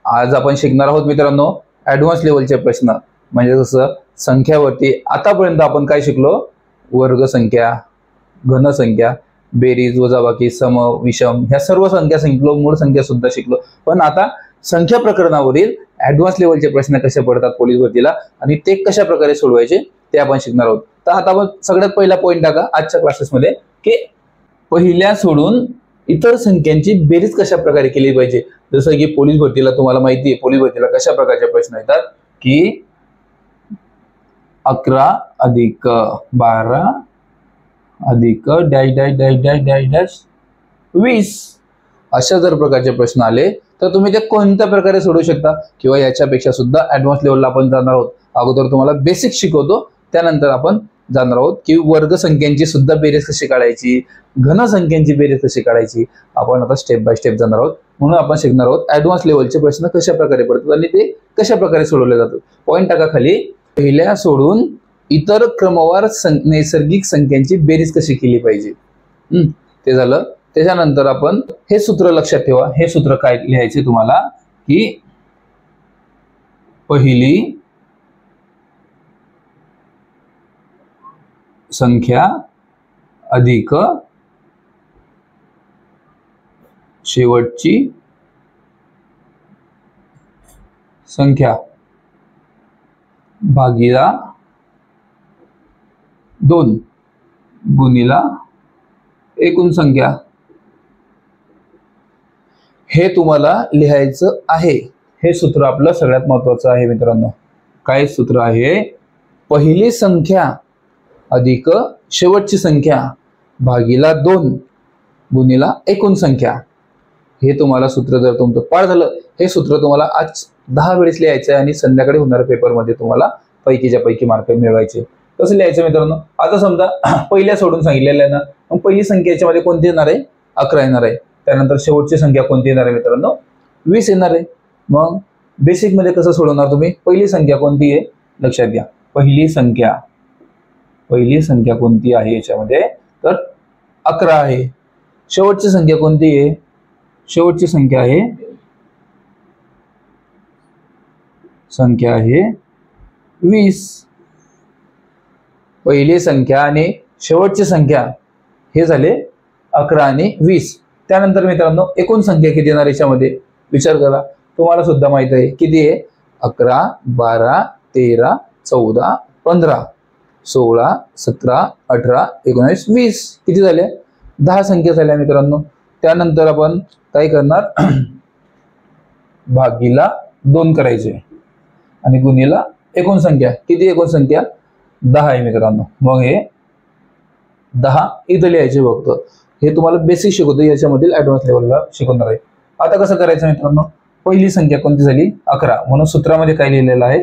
आज आपण शिकणार आहोत मित्रांनो ऍडव्हान्स लेवलचे प्रश्न, म्हणजे जसं संख्यावरती आतापर्यंत आपण काय शिकलो, वर्ग संख्या, घन संख्या, बेरीज, वजाबाकी, सम, विषम ह्या सर्व संख्या शिकलो, मूळ संख्या सुद्धा शिकलो। पण आता संख्या प्रकरणावरील ऍडव्हान्स लेवलचे प्रश्न कसे पडतात पोलीस भरतीला आणि ते कशा प्रकारे सोडवायचे ते आपण शिकणार आहोत। तर आता आपण सगळ्यात पहिला पॉइंट टाका आजच्या क्लासेसमध्ये की पहिल्या सोडून इतर संख्यांची बेरीज कशा प्रकारे केली पाहिजे। जसं की पोलीस भरतीला तुम्हाला माहिती आहे, पोलीस भरतीला कशा प्रकारचे प्रश्न येतात की 11 अधिक 12 अधिक dash dash dash dash dash dash 20 अशा जर प्रकारचे प्रश्न आले तर तुम्ही ते कोणत्या प्रकारे सोडवू शकता, किंवा याच्यापेक्षा सुद्धा ऍडव्हान्स लेवलला आपण जाणार आहोत। अगोदर तुम्हाला बेसिक शिकवतो, त्यानंतर आपण जाणार आहोत की वर्ग संख्यांची सुद्धा बेरीज कशी काढायची, घन संख्यांची बेरीज कशी काढायची। आपण आता स्टेप बाय स्टेप जाणार आहोत, म्हणून आपण शिकणार आहोत ऍडव्हान्स लेवलचे प्रश्न कशा प्रकारे पडतात आणि ते कशा प्रकारे सोडवले जातात। पॉइंट टाका खाली, पहिल्या सोडून इतर क्रमवार नैसर्गिक संख्यांची बेरीज कशी केली पाहिजे, ते झालं। त्याच्यानंतर आपण हे सूत्र लक्षात ठेवा, हे सूत्र काय लिहायचे तुम्हाला की पहिली संख्या अधिक शेवटची संख्या भागीला 2 गुणिला एकूण संख्या, हे तुम्हाला लिहायचं आहे। हे सूत्र आपलं सगळ्यात महत्त्वाचं आहे मित्रांनो। काय सूत्र आहे, पहिली संख्या अधिक शेवटची संख्या भागीला 2 गुणिला एकूण संख्या, हे तुम्हाला सूत्र जर तुमचं पाठ झालं, हे सूत्र तुम्हाला आज 10 वेळेस लिहायचं आहे आणि संध्याकाळी होणाऱ्या पेपरमध्ये तुम्हाला पैकीच्या पैकी मार्क मिळवायचे। कसं लिहायचं मित्रांनो, आता समजा पहिल्या सोडून सांगितलेलं आहे ना, मग पहिली संख्या याच्यामध्ये कोणती येणार आहे, 11 येणार आहे। त्यानंतर शेवटची संख्या कोणती येणार आहे मित्रांनो, 20 येणार आहे। मग बेसिक मध्ये कसं सोडवणार तुम्ही, पहिली संख्या कोणती आहे लक्षात घ्या, पहिली संख्या कोणती आहे याच्यामध्ये, तर 11 आहे। शेवटची संख्या कोणती आहे, शेवटची संख्या आहे 20। पहिली संख्या आणि शेवटची संख्या हे झाले 11 आणि 20। त्यानंतर मित्रांनो एकूण संख्या किती येणार याच्यामध्ये विचार करा, तुम्हाला सुद्धा माहित आहे किती आहे, 11 12 13 14 15 16 17 18 19 20 किती झाले, 10 संख्या झाल्या मित्रांनो। त्यानंतर आपण काय करणार, भागीला 2 करायचे आणि गुणिला एकूण संख्या, किती एकूण संख्या 10 आहे मित्रांनो। मग हे 10 इथं लिहायचे फक्त, हे तुम्हाला बेसिक शिकवतो, याच्यामधील ऍडव्हान्स लेवलला शिकवणार आहे। आता कसं करायचं मित्रांनो, पहिली संख्या कोणती झाली 11, म्हणून सूत्रामध्ये काय लिहिलेलं आहे,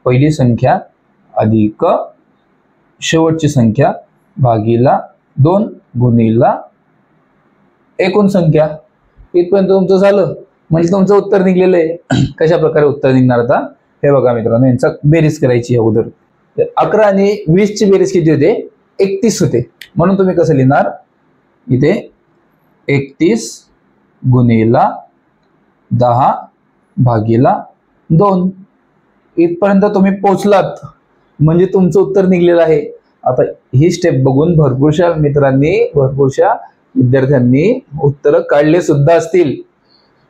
पहिली संख्या अधिक शेवटची संख्या भागीला 2 गुणिला एकूण संख्या। इथपर्यंत तुमचं झालं, म्हणजे तुमचं उत्तर निघलेलं आहे। कशा प्रकारे उत्तर निघणार आता हे बघा मित्रांनो, यांचा बेरीज करायची अगोदर। 11 आणि 20 ची बेरीज किती होते, 31 होते, म्हणून तुम्ही कसं लिहिणार, इथे 31 गुणिला 10 भागीला 2। इथपर्यंत तुम्ही पोहोचलात म्हणजे तुमचं उत्तर निघलेलं आहे। आता ही स्टेप बघून भरपूरशा मित्रांनी, भरपूरशा विद्यार्थ्यांनी उत्तर काढले सुद्धा असतील।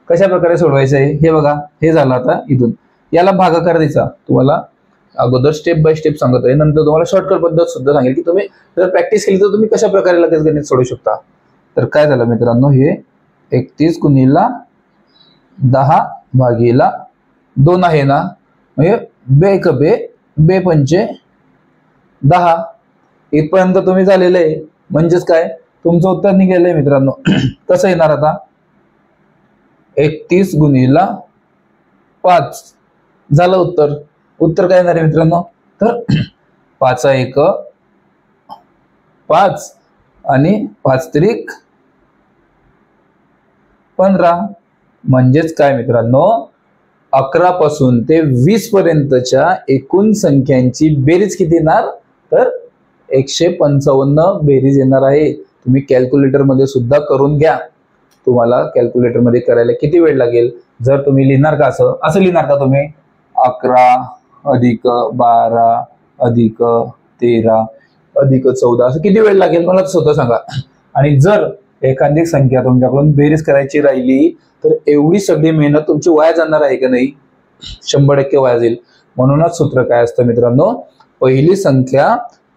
कशा प्रकारे सोडवायचं आहे हे बघा, हे झालं। आता इथून याला भागाकार द्यायचा, तुम्हाला अगोदर स्टेप बाय स्टेप सांगत आहे, नंतर तुम्हाला शॉर्टकट पद्धत सुद्धा सांगेल की तुम्ही जर प्रॅक्टिस केली तर तुम्ही कशा प्रकारे लगेच गणित सोडवू शकता। तर काय झालं मित्रांनो, हे 31 गुणिला 10 भागीला 2 आहे ना, म्हणजे बे क बे बे पंचे 10 इथपर्यंत तुम्ही झालेलं आहे, म्हणजेच काय तुमचं उत्तर निघालं आहे मित्रांनो। कसं येणार आता, 31 गुणिला 5 झालं उत्तर। उत्तर काय येणार आहे मित्रांनो, तर 5 1 5 आणि 5 त्रिक 15, म्हणजेच काय मित्रांनो, 11 पासून ते 20 पर्यंतच्या एकूण संख्यांची बेरीज किती येणार, तर 155 बेरीज येणार आहे। तुम्ही कॅल्क्युलेटर मध्ये सुद्धा करून घ्या। तुम्हाला कॅल्क्युलेटर मध्ये करायला किती वेळ लागेल, जर तुम्ही लिहिणार का असं असं लिहिणार का तुम्ही 11 अधिक 12 अधिक 13 अधिक 14 असं किती वेळ लागेल मला स्वतः सांगा. आणि जर एखादी संख्या तुमच्याकडून बेरीज करायची राहिली तर एवढी सगळी मेहनत तुमची वाया जाणार आहे का नाही, 100% वाया जाईल. म्हणूनच सूत्र काय असतं मित्रांनो, पहिली संख्या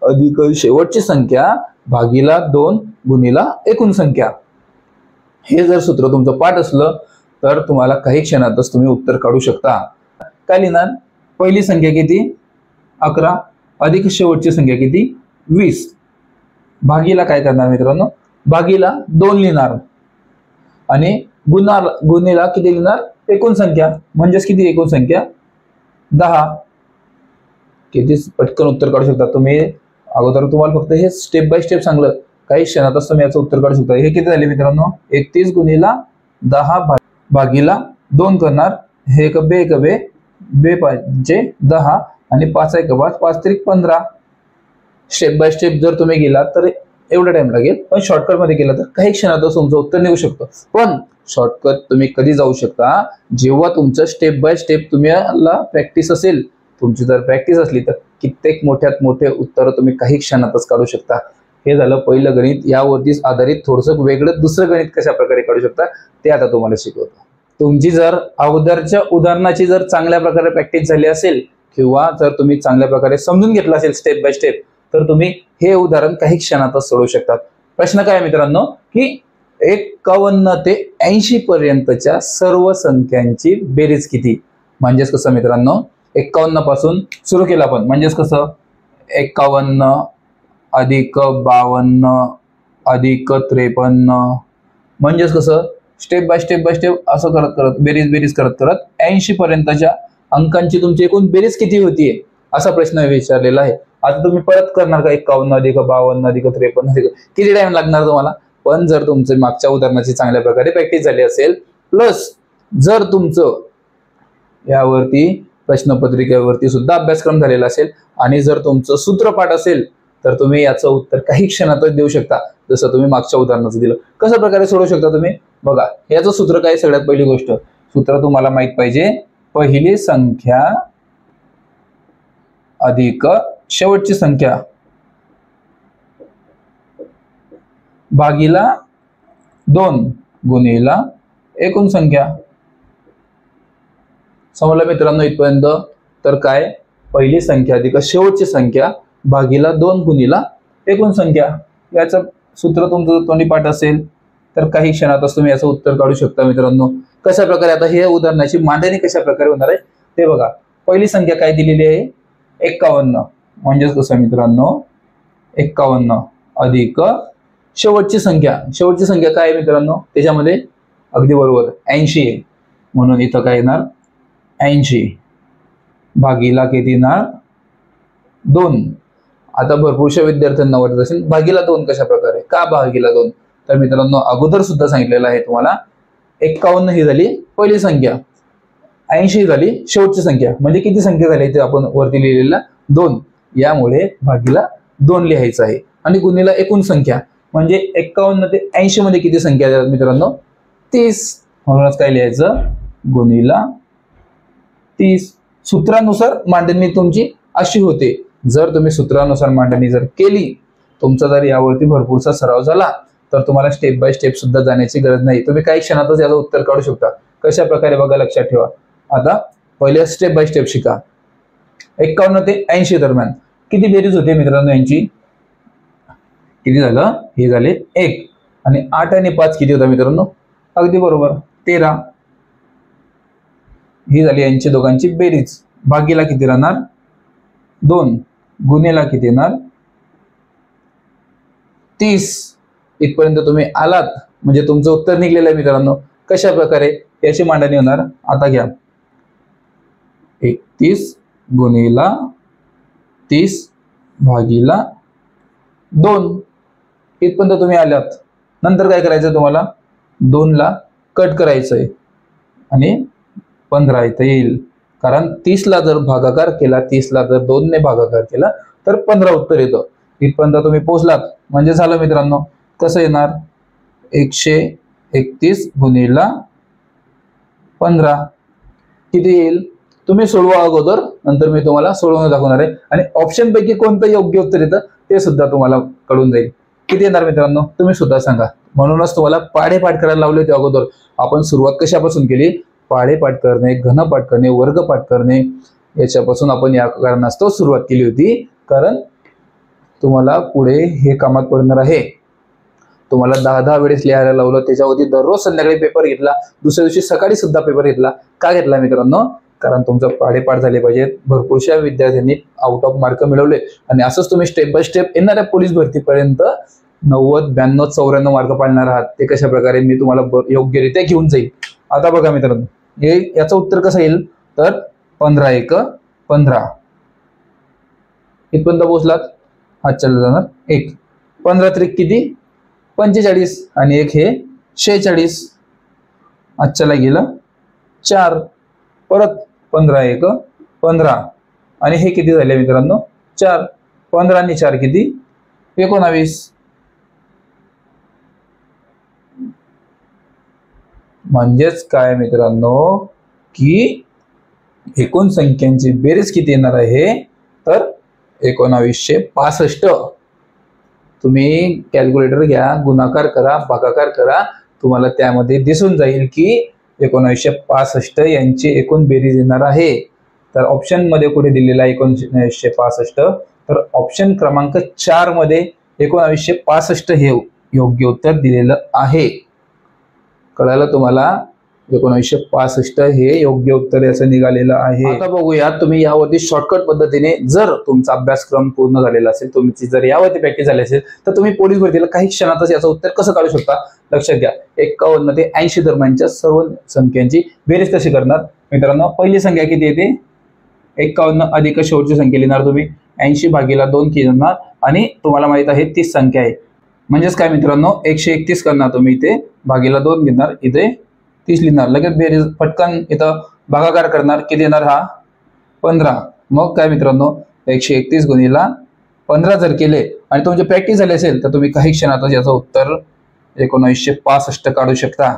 अधिक शेवटची संख्या भागीला 2 गुणिला एकूण संख्या. हे जर सूत्र तुमचं पाठ असलं तर तुम्हाला काही क्षणातच तुम्ही उत्तर काढू शकता. काय लिहिणार, पहिली संख्या किती 11 अधिक शेवटची संख्या किती 20 भागीला काय करणार मित्रांनो, भागीला 2 लिहिणार आणि गुणिला किती लिहिणार एकूण संख्या, म्हणजेच किती एकूण संख्या 10. किती पटकन उत्तर काढू शकता तुम्ही. अगोदर तुम्हाला फक्त हे स्टेप बाय स्टेप सांगलं, काही क्षणातच तुम्ही याचं उत्तर काढू शकता. हे किती झाले मित्रांनो, 31 गुणिला 10 भागीला 2 करणार. हे एक बे एक बे बे 5 10 आणि 5 एक 5 5 त्रिक 15. स्टेप बाय स्टेप जर तुम्ही गेला तर एवढा टाइम लागेल, पण शॉर्टकट मध्ये गेला तर काही क्षणातच तुमचं उत्तर निघू शकतं. पण शॉर्टकट तुम्ही कधी जाऊ शकता, जेव्हा तुमचं स्टेप बाय स्टेप तुम्हाला प्रॅक्टिस असेल. तुमची जर प्रॅक्टिस असली तर कित्येक मोठ्यात मोठे उत्तर तुम्ही काही क्षणातच काढू शकता. हे झालं पहिलं गणित. यावरतीच आधारित थोडंसं वेगळं दुसरं गणित कशा प्रकारे काढू शकता ते आता तुम्हाला शिकवतो. तुमची जर अगोदरच्या उदाहरणाची जर चांगल्या प्रकारे प्रॅक्टिस झाली असेल किंवा जर तुम्ही चांगल्या प्रकारे समजून घेतलं असेल स्टेप बाय स्टेप, तर तुम्ही हे उदाहरण काही क्षणातच सोडवू शकतात. प्रश्न काय मित्रांनो, की 51 ते 80 पर्यंतच्या सर्व संख्यांची बेरीज किती. म्हणजेच कसं मित्रांनो, 51 पासून सुरू केलं आपण, म्हणजेच कसं 51 अधिक 52 अधिक 53, म्हणजेच कसं स्टेप बाय स्टेप असं करत करत बेरीज करत करत 80 पर्यंतच्या अंकांची तुमची एकूण बेरीज किती होतीये असा प्रश्न विचारलेला आहे. आता तुम्ही परत करणार का 51 अधिक 52 अधिक 53 अधिक, किती टाइम लागणार तुम्हाला. पण जर तुमचं मागच्या उदाहरणाची चांगल्या प्रकारे प्रॅक्टिस झाली असेल, प्लस जर तुमचं यावरती प्रश्नपत्रिकेवरती सुद्धा अभ्यासक्रम झालेला असेल आणि जर तुमचं सूत्रपाठ असेल, तर तुम्ही याचं उत्तर काही क्षणातच देऊ शकता. जसं तुम्ही मागच्या उदाहरणाचं दिलं. कशा प्रकारे सोडवू शकता तुम्ही बघा. याचं सूत्र काय, सगळ्यात पहिली गोष्ट सूत्र तुम्हाला माहित पाहिजे, पहिली संख्या अधिक शेवटची संख्या भागीला 2 गुणिला एकूण संख्या. समजलं मित्रांनो इथपर्यंत. तर काय, पहिली संख्या अधिक शेवटची संख्या भागीला 2 गुणिला एकूण संख्या. याचं सूत्र तुमचं तोंडी पाठ असेल तर काही क्षणातच तुम्ही याचं उत्तर काढू शकता मित्रांनो. कशा प्रकारे, आता हे उदाहरणाची मांडणी कशा प्रकारे होणार आहे ते बघा. पहिली संख्या काय दिलेली आहे 51, म्हणजेच कसं मित्रांनो 51 अधिक शेवटची संख्या काय आहे मित्रांनो, त्याच्यामध्ये अगदी बरोबर 80 आहे. म्हणून इथं काय येणार 80 भागीला किती येणार 2. आता भरपूरशा विद्यार्थ्यांना वाटत असेल भागीला 2 कशा प्रकारे, का भागीला 2. तर मित्रांनो अगोदर सुद्धा सांगितलेलं आहे तुम्हाला, 51 ही झाली पहिली संख्या, 80 झाली शेवटची संख्या, म्हणजे किती संख्या झाली ते आपण वरती लिहिलेला 2. यामुळे भागीला 2 लिहायचं आहे. आणि गुणिला एकूण संख्या म्हणजे 51 ते 80 मध्ये किती संख्या आहेत मित्रांनो 30. म्हणूनच काय लिहायचं गुणिला 30. सूत्रानुसार मांडणी तुमची अशी होते. जर तुम्ही सूत्रानुसार मांडणी जर केली, तुमचा जर यावरती भरपूरसा सराव झाला, तर तुम्हाला स्टेप बाय स्टेप सुद्धा जाण्याची गरज नाही. तुम्ही काही क्षणातच याचं उत्तर काढू शकता. कशा प्रकारे बघा, लक्षात ठेवा. आता पहिले स्टेप बाय स्टेप शिका. 51 ते 80 दरम्यान किती बेरीज होते मित्रांनो यांची, किती झालं, हे झाले 1. आणि 8 आणि 5 किती होता मित्रांनो, अगदी बरोबर 13. ही झाली यांची दोघांची बेरीज. भागीला किती राहणार 2, गुणिला किती येणार 30. इथपर्यंत तुम्ही आलात म्हणजे तुमचं उत्तर निघलेलं आहे मित्रांनो. कशा प्रकारे याची मांडणी होणार, आता घ्या 31 गुणिला 30 भागीला 2. इथपर्यंत तुम्ही आलात. नंतर काय करायचं तुम्हाला, 2 ला कट करायचंय आणि 15 इथं येईल. कारण 30 ला जर भागाकार केला, 30 ला जर 2 ने भागाकार केला तर 15 उत्तर येतं. इथपर्यंत तुम्ही पोहोचलात म्हणजे झालं मित्रांनो. कसं येणार 100 31 गुणिला 15 किती येईल तुम्ही सोडवा अगोदर, नंतर मी तुम्हाला सोडवून दाखवणार आहे आणि ऑप्शन पैकी कोणतं योग्य उत्तर येतं ते सुद्धा तुम्हाला कळून जाईल. किती येणार मित्रांनो तुम्ही सुद्धा सांगा. म्हणूनच तुम्हाला पाढे पाठ करायला लावले होते अगोदर. आपण सुरुवात कशापासून केली, पाढे पाठ करणे, घन पाठ करणे, वर्ग पाठ करणे याच्यापासून आपण या कारणास्तव सुरुवात केली होती. कारण तुम्हाला पुढे हे कामात पडणार आहे. तुम्हाला 10-10 वेळेस लिहायला लावलं, त्याच्यावरती दररोज संध्याकाळी पेपर घेतला, दुसऱ्या दिवशी सकाळी सुद्धा पेपर घेतला. का घेतला मित्रांनो, कारण तुमचं पाढेपाठ झाले पाहिजेत. भरपूरशा विद्यार्थ्यांनी आउट ऑफ मार्क मिळवले आणि असंच तुम्ही स्टेप बाय स्टेप येणाऱ्या पोलीस भरतीपर्यंत 90, 92, 94 मार्क पाडणार आहात. ते कशा प्रकारे मी तुम्हाला योग्यरित्या घेऊन जाईल. आता बघा मित्रांनो, हे याचं उत्तर कसं येईल तर 15 1 15 इथपर्यंत पोहोचलात, हात चालला जाणार 1, 15 त्रिक किती 45 आणि 1 हे 46, आजच्याला गेलं 4, परत 15 1 15 आणि हे किती झाले मित्रांनो 4, 15 आणि 4 किती 19. म्हणजेच काय मित्रांनो की एकूण संख्यांची बेरीज किती येणार आहे तर 1965. तुम्ही कॅल्क्युलेटर घ्या, गुणाकार करा, भागाकार करा, तुम्हाला त्यामध्ये दिसून जाईल की 1965 यांची एकूण बेरीज येणार आहे. तर ऑप्शन मध्ये कुठे दिलेला आहे 1965, तर ऑप्शन क्रमांक 4 मध्ये 1965 हे योग्य उत्तर दिलेलं आहे. कळालं तुम्हाला, 1965 हे योग्य उत्तर याचं निघालेलं आहे. आता बघूया, तुम्ही यावरती शॉर्टकट पद्धतीने जर तुमचा अभ्यासक्रम पूर्ण झालेला असेल, तुमची जर यावरती प्रॅक्टिस झाली असेल, तर तुम्ही पोलीस भरतीला काही क्षणातच याचं उत्तर कसं काढू शकता लक्षात घ्या. 51 ते 80 दरम्यानच्या सर्व संख्यांची बेरीज कशी करणार मित्रांनो. पहिली संख्या किती येते 51 अधिक शेवटची संख्या लिहिणार तुम्ही, 80 भागीला 2 लिहिणार आणि तुम्हाला माहित आहे 30 संख्या आहे. म्हणजेच काय मित्रांनो 131 करणार तुम्ही, इथे भागीला 2 घेणार, इथे 30 लिहिणार, लगेच बेरीज पटकन इथं भागाकार करणार, किती येणार हा 15. मग काय मित्रांनो 131 गुणिला 15 जर केले आणि तुमची प्रॅक्टिस झाली असेल तर तुम्ही काही क्षणातच याचं उत्तर 1965 काढू शकता.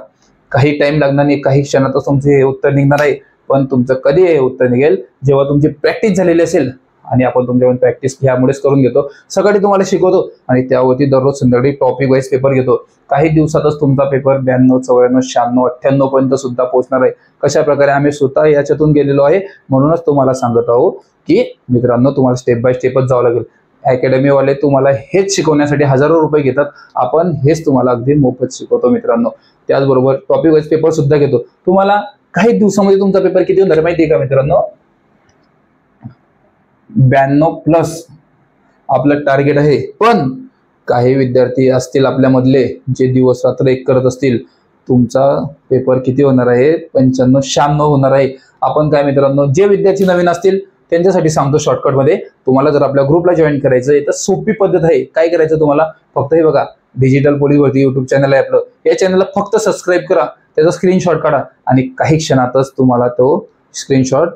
काही टाइम लागणार नाही, काही क्षणातच तुमचे हे उत्तर निघणार आहे. पण तुमचं कधी हे उत्तर निघेल जेव्हा तुमची प्रॅक्टिस झालेली असेल. आणि आपण तुमच्याकडून प्रॅक्टिस ह्यामुळेच करून घेतो, सकाळी तुम्हाला शिकवतो आणि त्यावरती दररोज संध्याकाळी टॉपिक वाईज पेपर घेतो. काही दिवसातच तुमचा पेपर 92, 94, 96, 98 पर्यंत सुद्धा पोहोचणार आहे. कशा प्रकारे आम्ही स्वतः याच्यातून गेलेलो आहे. म्हणूनच तुम्हाला सांगत आहोत की मित्रांनो तुम्हाला स्टेप बाय स्टेपच जावं लागेल. अकॅडमी वाले तुम्हाला हेच शिकवण्यासाठी हजारो रुपये घेतात, आपण हेच तुम्हाला अगदी मोफत शिकवतो मित्रांनो. त्याचबरोबर टॉपिक वाईज पेपर सुद्धा घेतो. तुम्हाला काही दिवसामध्ये तुमचा पेपर किती होणार माहिती आहे का मित्रांनो 92+ आपलं टार्गेट आहे. पण काही विद्यार्थी असतील आपल्यामधले जे दिवस रात्र एक करत असतील, तुमचा पेपर किती होणार आहे 95, 96 होणार आहे. आपण काय मित्रांनो जे विद्यार्थी नवीन असतील त्यांच्यासाठी सांगतो शॉर्टकट मध्ये, तुम्हाला जर आपल्या ग्रुपला जॉईन करायचं आहे तर सोपी पद्धत आहे. काय करायचं तुम्हाला फक्त हे बघा, डिजिटल पोलीस भरती युट्यूब चॅनल आहे आपलं, या चॅनलला फक्त सबस्क्राईब करा, त्याचा स्क्रीनशॉट काढा आणि काही क्षणातच तुम्हाला तो स्क्रीनशॉट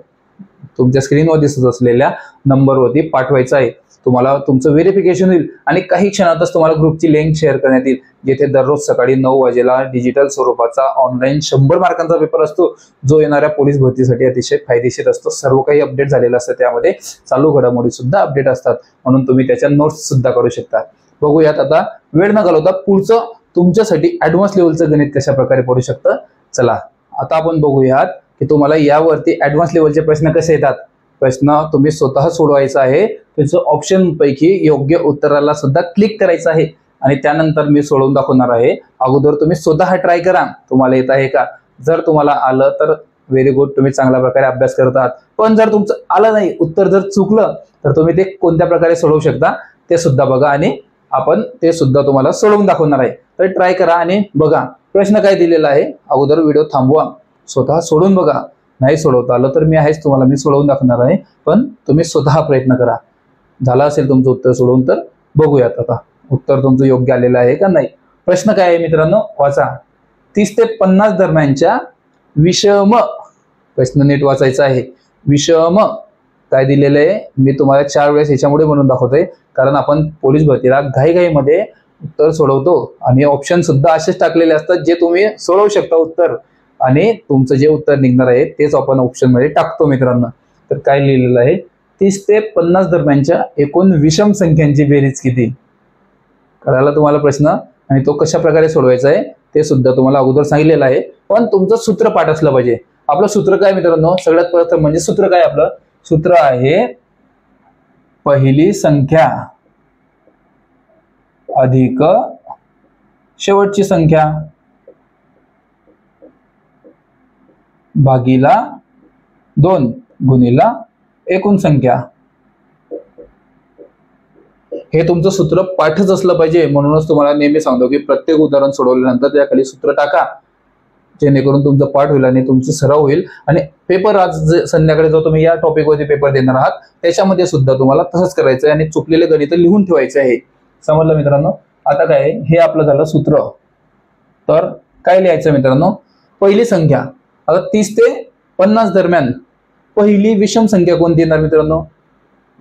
तुमच्या स्क्रीनवर दिसत असलेल्या नंबरवरती पाठवायचा आहे. तुम्हाला तुमचं व्हेरिफिकेशन होईल आणि काही क्षणातच तुम्हाला ग्रुपची लिंक शेअर करण्यात येईल, जिथे दररोज सकाळी 9 वाजेला डिजिटल स्वरूपाचा ऑनलाईन 100 मार्कांचा पेपर असतो, जो येणाऱ्या पोलीस भरतीसाठी अतिशय फायदेशीर असतो. सर्व काही अपडेट झालेलं असतं, त्यामध्ये चालू घडामोडी सुद्धा अपडेट असतात, म्हणून तुम्ही त्याच्या नोट्स सुद्धा काढू शकता. बघूयात आता वेळ न घालवता पुढचं तुमच्यासाठी ऍडव्हान्स लेवलचं गणित कशा प्रकारे पडू शकतं. चला आता आपण बघूयात की तुम्हाला यावरती ऍडव्हान्स लेवलचे प्रश्न कसे येतात. प्रश्न तुम्ही स्वतः सोडवायचा आहे, त्याचं ऑप्शन पैकी योग्य उत्तराला सुद्धा क्लिक करायचं आहे आणि त्यानंतर मी सोडवून दाखवणार आहे. अगोदर तुम्ही स्वतः ट्राय करा, तुम्हाला येत आहे का. जर तुम्हाला आलं तर व्हेरी गुड, तुम्ही चांगल्या प्रकारे अभ्यास करत आहात. पण जर तुमचं आलं नाही, उत्तर जर चुकलं, तर तुम्ही ते कोणत्या प्रकारे सोडवू शकता ते सुद्धा बघा आणि आपण ते सुद्धा तुम्हाला सोडवून दाखवणार आहे. तर ट्राय करा आणि बघा प्रश्न काय दिलेला आहे. अगोदर व्हिडिओ थांबवा, स्वतः सोडून बघा. नाही सोडवता आलं तर मी आहेच तुम्हाला, मी सोडवून दाखवणार आहे, पण तुम्ही स्वतः प्रयत्न करा. झालं असेल तुमचं उत्तर सोडवून तर बघूयात आता उत्तर तुमचं योग्य आलेलं आहे का नाही. प्रश्न काय आहे मित्रांनो वाचा. 30 ते 50 दरम्यानच्या विषम, प्रश्न नीट वाचायचा आहे. विषम काय दिलेलं आहे मी तुम्हाला 4 वेळेस याच्यामुळे म्हणून दाखवतोय, कारण आपण पोलीस भरतीला घाईघाईमध्ये उत्तर सोडवतो आणि ऑप्शन सुद्धा असेच टाकलेले असतात जे तुम्ही सोडवू शकता उत्तर, आणि तुमचं जे उत्तर निघणार आहे तेच आपण ऑप्शन मध्ये टाकतो मित्रांनो. तर काय लिहिलेलं आहे, 30 ते 50 दरम्यानच्या एकूण विषम संख्यांची बेरीज किती. कळाला तुम्हाला प्रश्न, आणि तो कशा प्रकारे सोडवायचा आहे ते सुद्धा तुम्हाला अगोदर सांगितलेलं आहे. पण तुमचं सूत्र पाठ असलं पाहिजे. आपलं सूत्र काय मित्रांनो, सगळ्यात प्रथम म्हणजे सूत्र काय, आपलं सूत्र आहे पहिली संख्या अधिक शेवटची संख्या भागीला 2 गुणिला एकूण संख्या. हे तुमचं सूत्र पाठच असलं पाहिजे. म्हणूनच तुम्हाला नेहमी सांगतो की प्रत्येक उदाहरण सोडवल्यानंतर त्याखाली सूत्र टाका, जेणेकरून तुमचं पाठ होईल आणि तुमचं सराव होईल. आणि पेपर आज संध्याकाळी जो तुम्ही या टॉपिकवरती पेपर देणार आहात त्याच्यामध्ये सुद्धा तुम्हाला तसंच करायचं आहे आणि चुकलेले गणित लिहून ठेवायचे आहे. समजलं मित्रांनो. आता काय, हे आपलं झालं सूत्र. तर काय लिहायचं मित्रांनो, पहिली संख्या. आता 30 ते 50 दरम्यान पहिली विषम संख्या कोणती येणार मित्रांनो.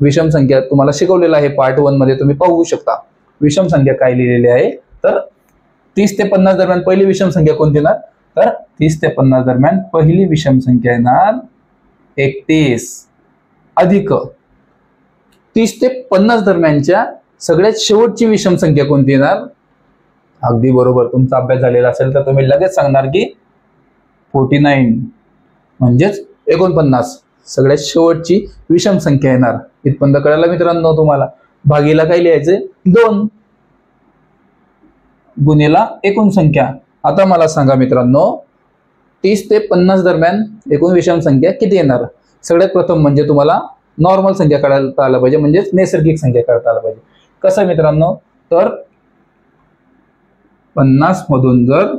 विषम संख्या तुम्हाला शिकवलेलं आहे पार्ट 1 मध्ये, तुम्ही पाहू शकता. विषम संख्या काय लिहिलेली आहे, तर 30 ते 50 दरम्यान पहिली विषम संख्या कोणती येणार, तर 30 ते 50 दरम्यान पहिली विषम संख्या येणार 31 अधिक 30 ते 50 दरम्यानच्या सगळ्यात शेवटची विषम संख्या कोणती येणार. अगदी बरोबर, तुमचा अभ्यास झालेला असेल तर तुम्ही लगेच सांगणार की 49 म्हणजेच 49 सगळ्यात शेवटची विषम संख्या येणार. इथपर्यंत कळालं मित्रांनो तुम्हाला. भागीला काय लिहायचे, 2 गुणिला एकूण संख्या. आता मला सांगा मित्रांनो, 30 ते 50 दरम्यान एकूण विषम संख्या किती येणार. सगळ्यात प्रथम म्हणजे तुम्हाला नॉर्मल संख्या काढता आलं पाहिजे, म्हणजेच नैसर्गिक संख्या काढता आलं पाहिजे. कसं मित्रांनो, तर 50 मधून जर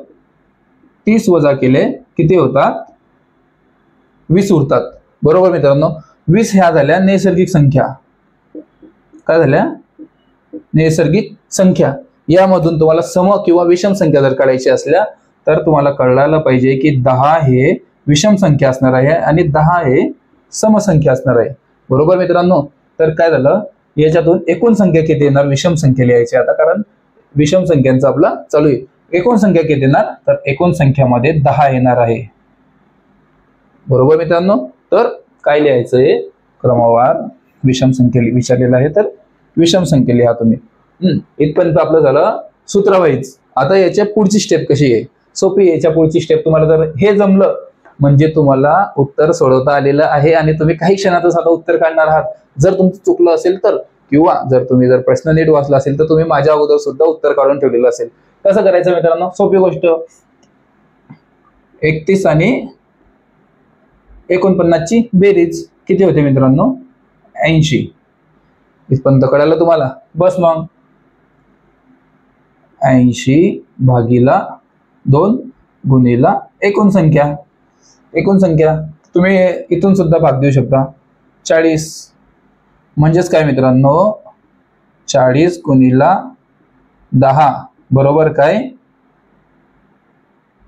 30 वजा केले किती होतात, 20 उरतात. बरोबर मित्रांनो. 20 ह्या झाल्या नैसर्गिक संख्या. काय झाल्या, नैसर्गिक संख्या. यामधून तुम्हाला सम किंवा विषम संख्या जर काढायची असल्या तर तुम्हाला कळायला पाहिजे की 10 हे विषम संख्या असणार आहे आणि 10 हे समसंख्या असणार आहे. बरोबर मित्रांनो. तर काय झालं, याच्यातून एकूण संख्या किती येणार, विषम संख्या लिहायची आता, कारण विषम संख्यांचा आपला चालू आहे. एकूण संख्या किती येणार, तर एकूण संख्यामध्ये 10 येणार आहे. बरोबर मित्रांनो. तर काय लिहायचंय, क्रमवार विषम संख्या विचारलेला आहे, तर विषम संख्या लिहा तुम्ही. इथपर्यंत आपलं झालं सूत्रवाईज. आता याच्या पुढची स्टेप कशी आहे, सोपी. याच्या पुढची स्टेप तुम्हाला जर हे जमलं म्हणजे तुम्हाला उत्तर सोडवता आलेलं आहे आणि तुम्ही काही क्षणातच आता उत्तर काढणार आहात. जर तुमचं चुकलं असेल तर, किंवा जर प्रश्न नीट वाचला असेल तर तुम्ही माझ्या अगोदर सुद्धा उत्तर काढून ठेवलेलं असेल. कसं करायचं मित्रांनो, सोपी गोष्ट. 31 आणि 49 ची बेरीज किती होते मित्रांनो, 80. इथपर्यंत कळालं तुम्हाला. बस मग 80 भागीला 2 गुणिला एकूण संख्या. एकूण संख्या तुम्ही इथून सुद्धा भाग देऊ शकता. 40 म्हणजेच काय मित्रांनो, 40 गुणिला 10 बरोबर काय,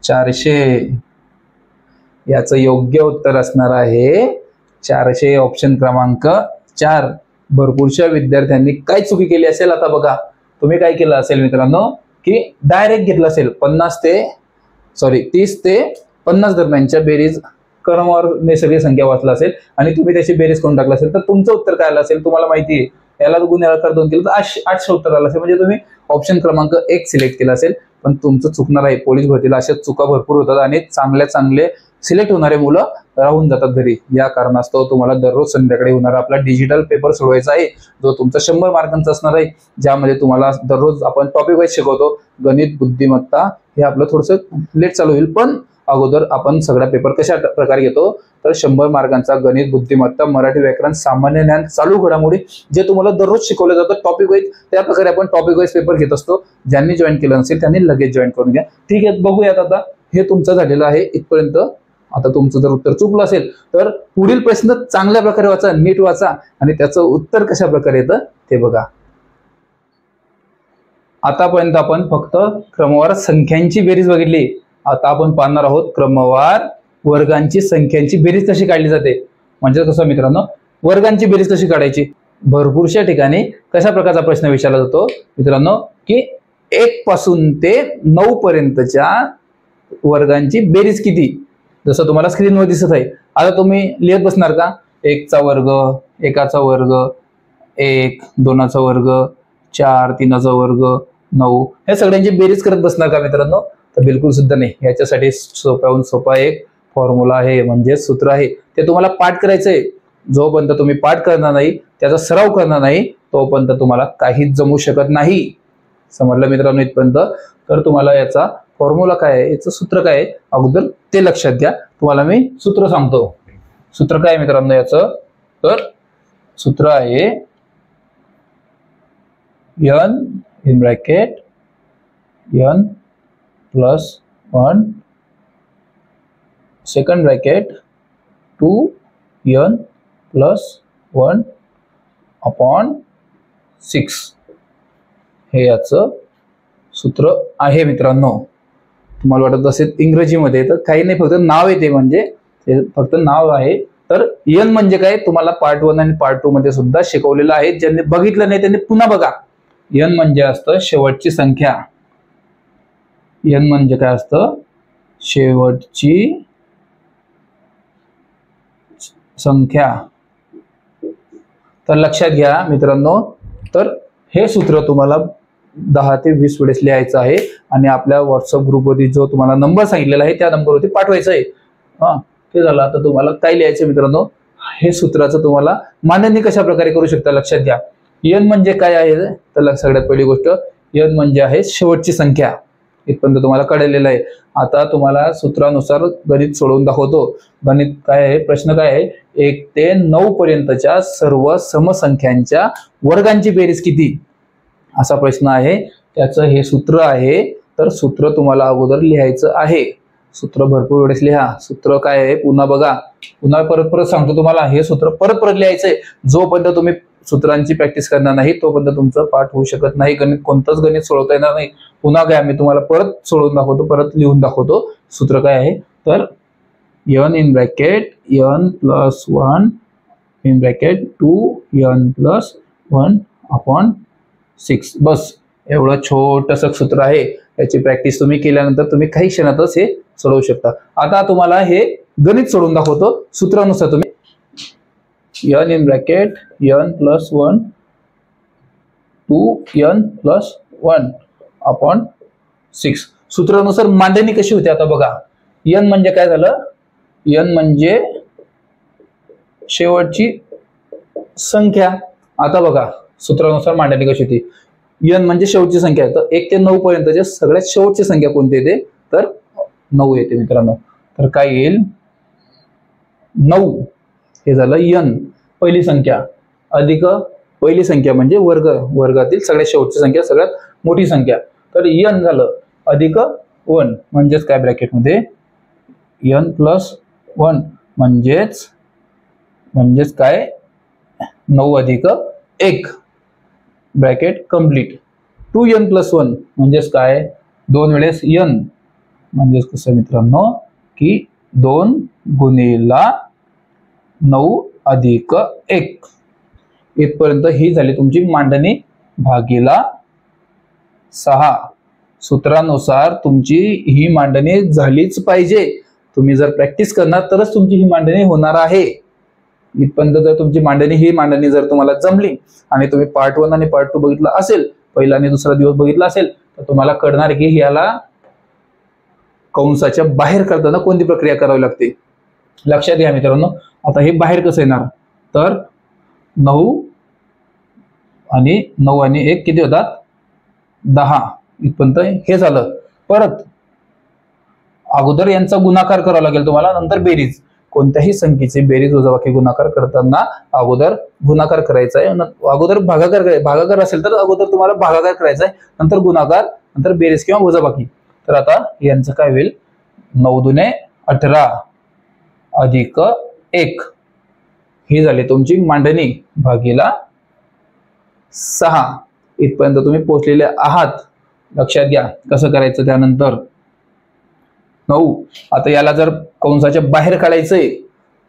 400. याचं योग्य उत्तर असणार आहे 400, ऑप्शन क्रमांक 4. भरपूरशा विद्यार्थ्यांनी काय चुकी केली असेल, आता बघा तुम्ही काय केलं असेल मित्रांनो, की डायरेक्ट घेतलं असेल 30 ते 50 दरम्यानच्या बेरीज क्रमवार नैसर्गिक संख्या वाचला असेल आणि तुम्ही त्याची बेरीज करून टाकला असेल तर तुमचं उत्तर काय आलं असेल तुम्हाला माहिती आहे. याला गुणिले 2 केलं तर 800 उत्तर आलं असेल. म्हणजे तुम्ही ऑप्शन क्रमांक 1 सिलेक्ट केला असेल. पण तुमचं चुकणार आहे. पोलीस भरतीला अशा चुका भरपूर होतात आणि चांगले सिलेक्ट होणारे मुलं राहून जातात घरी. या कारणास्तव तुम्हाला दररोज संध्याकाळी होणारा आपला डिजिटल पेपर सोडवायचा आहे, जो तुमचा 100 मार्कांचा असणार आहे, ज्यामध्ये तुम्हाला दररोज आपण टॉपिक वाईज शिकवतो. गणित, बुद्धिमत्ता हे आपलं थोडंसं लेट चालू होईल, पण अगोदर आपण सगळा पेपर कशा प्रकारे घेतो तर 100 मार्कांचा गणित, बुद्धिमत्ता, मराठी व्याकरण, सामान्य ज्ञान, चालू घडामोडी जे तुम्हाला दररोज शिकवलं जातं टॉपिक वाईज, त्या प्रकारे आपण टॉपिक वाईज पेपर घेत असतो. ज्यांनी जॉईन केलं नसेल त्यांनी लगेच जॉईन करून घ्या. ठीक आहे, बघूयात आता. हे तुमचं झालेलं आहे इथपर्यंत. आता तुमचं जर उत्तर चुकलं असेल तर पुढील प्रश्न चांगल्या प्रकारे वाचा, नीट वाचा आणि त्याचं उत्तर कशा प्रकारे येतं ते बघा. आतापर्यंत आपण फक्त क्रमवार संख्यांची बेरीज बघितली. आता आपण पाहणार आहोत क्रमवार वर्गांची संख्यांची बेरीज कशी काढली जाते. म्हणजे कसं मित्रांनो, वर्गांची बेरीज कशी काढायची. भरपूरशा ठिकाणी कशा प्रकारचा प्रश्न विचारला जातो मित्रांनो, की 1 पासून ते 9 पर्यंतच्या वर्गांची बेरीज किती, जसं तुम्हाला स्क्रीनवर दिसत आहे. आता तुम्ही लिहित बसणार का, 1 चा वर्ग, 1 चा वर्ग, 1, 2 चा वर्ग, 4, 3 चा वर्ग, 9, हे सगळ्यांची बेरीज करत बसणार का मित्रांनो? तर बिलकुल सुद्धा नाही. याच्यासाठी सोप्याहून सोपा एक फॉर्म्युला आहे, म्हणजे सूत्र आहे. ते तुम्हाला पाठ करायचंय. जोपर्यंत तुम्ही पाठ करणार नाही, त्याचा सराव करणार नाही, तोपर्यंत तुम्हाला काहीच जमू शकत नाही. समजलं मित्रांनो इथपर्यंत? तर तुम्हाला याचा फॉर्म्युला काय आहे, याचं सूत्र काय आहे, अगोदर ते लक्षात घ्या. तुम्हाला मी सूत्र सांगतो. सूत्र काय आहे मित्रांनो याचं? तर सूत्र आहे n in bracket n plus 1 second bracket 2n plus 1 upon 6 हे याचं सूत्र आहे मित्रांनो. तुम्हाला वाटत असेल इंग्रजीमध्ये, तर काही नाही, फक्त नाव येते, म्हणजे फक्त नाव आहे. तर n म्हणजे काय तुम्हाला पार्ट 1 आणि पार्ट 2 मध्ये सुद्धा शिकवलेलं आहे. ज्यांनी बघितलं नाही त्यांनी पुन्हा बघा. n म्हणजे असतं शेवटची संख्या. n म्हणजे काय असतं? शेवटची संख्या. तर लक्षात घ्या मित्रांनो. तर हे सूत्र तुम्हाला 10 ते 20 वेळेस लिहायचं आहे आणि आपल्या व्हॉट्सअप ग्रुपवरती जो तुम्हाला नंबर सांगितलेला आहे त्या नंबरवरती पाठवायचं आहे. ते झालं. आता तुम्हाला काय लिहायचं मित्रांनो, हे सूत्राचं तुम्हाला मांडणी कशा प्रकारे करू शकता लक्षात घ्या. n म्हणजे काय आहे, तर सगळ्यात पहिली गोष्ट n म्हणजे आहे शेवटची संख्या. इथपर्यंत तुम्हाला कळलेलं आहे. आता तुम्हाला सूत्रानुसार गणित सोडवून दाखवतो. गणित काय आहे, प्रश्न काय आहे, 1 ते 9 पर्यंतच्या सर्व समसंख्यांच्या वर्गांची बेरीज किती, असा प्रश्न आहे. त्याचं हे सूत्र आहे. तर सूत्र तुम्हाला अगोदर लिहायचं आहे. सूत्र भरपूर वेळेस लिहा. सूत्र काय आहे पुन्हा बघा. पुन्हा परत सांगतो तुम्हाला, हे सूत्र परत लिहायचंय. जोपर्यंत तुम्ही सूत्रांची प्रॅक्टिस करणार नाही तोपर्यंत तुमचं पाठ होऊ शकत नाही. गणित कोणतंच गणित सोडवता येणार नाही. पुन्हा काय, मी तुम्हाला परत सोडवून दाखवतो, परत लिहून दाखवतो. सूत्र काय आहे, तर n in bracket n plus 1 in bracket 2n plus 1 upon 6. बस एवढं छोटंसं सूत्र आहे. याची प्रॅक्टिस तुम्ही केल्यानंतर तुम्ही काही क्षणातच हे सोडवू शकता. आता तुम्हाला हे गणित सोडवून दाखवतो. सूत्रानुसार तुम्ही n in bracket n plus 1 2n plus 1 upon 6 सूत्रानुसार मांडणी कशी होते आता बघा. n म्हणजे काय झालं, n म्हणजे शेवटची संख्या. आता बघा सूत्रानुसार मांडणी कशी होती. n म्हणजे शेवटची संख्या. तर 1 ते 9 पर्यंतच्या सगळ्यात शेवटची संख्या कोणती येते, तर 9 येते मित्रांनो. तर काय येईल, 9 हे झालं n पहिली संख्या, अधिक पहिली संख्या म्हणजे वर्गातील सगळ्यात शेवटची संख्या, सगळ्यात मोठी संख्या. तर n झालं अधिक 1 म्हणजेच काय, ब्रॅकेटमध्ये n प्लस 1 म्हणजेच काय, 9 अधिक 1 ब्रॅकेट कंप्लीट. 2n प्लस 1 म्हणजेच काय, 2 वेळेस n म्हणजेच कसं मित्रांनो की 2 गुणिला 9 अधिक 1. इथपर्यंत ही झाली तुमची मांडणी भागीला 6. सूत्रानुसार तुमची ही मांडणी झालीच पाहिजे. तुम्ही जर प्रॅक्टिस करणार तरच तुमची ही मांडणी होणार आहे. इथपर्यंत जर तुमची ही मांडणी जर तुम्हाला जमली आणि तुम्ही पार्ट 1 आणि पार्ट 2 बघितला असेल, पहिला आणि दुसरा दिवस बघितला असेल, तर तुम्हाला कळणार की याला कंसाच्या बाहेर करताना कोणती प्रक्रिया करावी लागते. लक्षात घ्या मित्रांनो. आता हे बाहेर कसं येणार, तर 9 आणि 1 किती होतात, 10. इथपर्यंत हे झालं. परत अगोदर यांचा गुणाकार करावा लागेल तुम्हाला, नंतर बेरीज. कोणत्याही संख्येची बेरीज वजाबाकी गुणाकार करताना अगोदर गुणाकार करायचा आहे, अगोदर भागाकार असेल तर अगोदर तुम्हाला भागाकार करायचा आहे, नंतर गुणाकार, नंतर बेरीज किंवा वजाबाकी. तर आता यांचं काय होईल, 9 दुने 18 अधिक 1 ही झाली तुमची मांडणी भागीला 6. इथपर्यंत तुम्ही पोहोचलेले आहात. लक्षात घ्या कसं करायचं. त्यानंतर 9, आता याला जर कंसाच्या बाहेर काढायचंय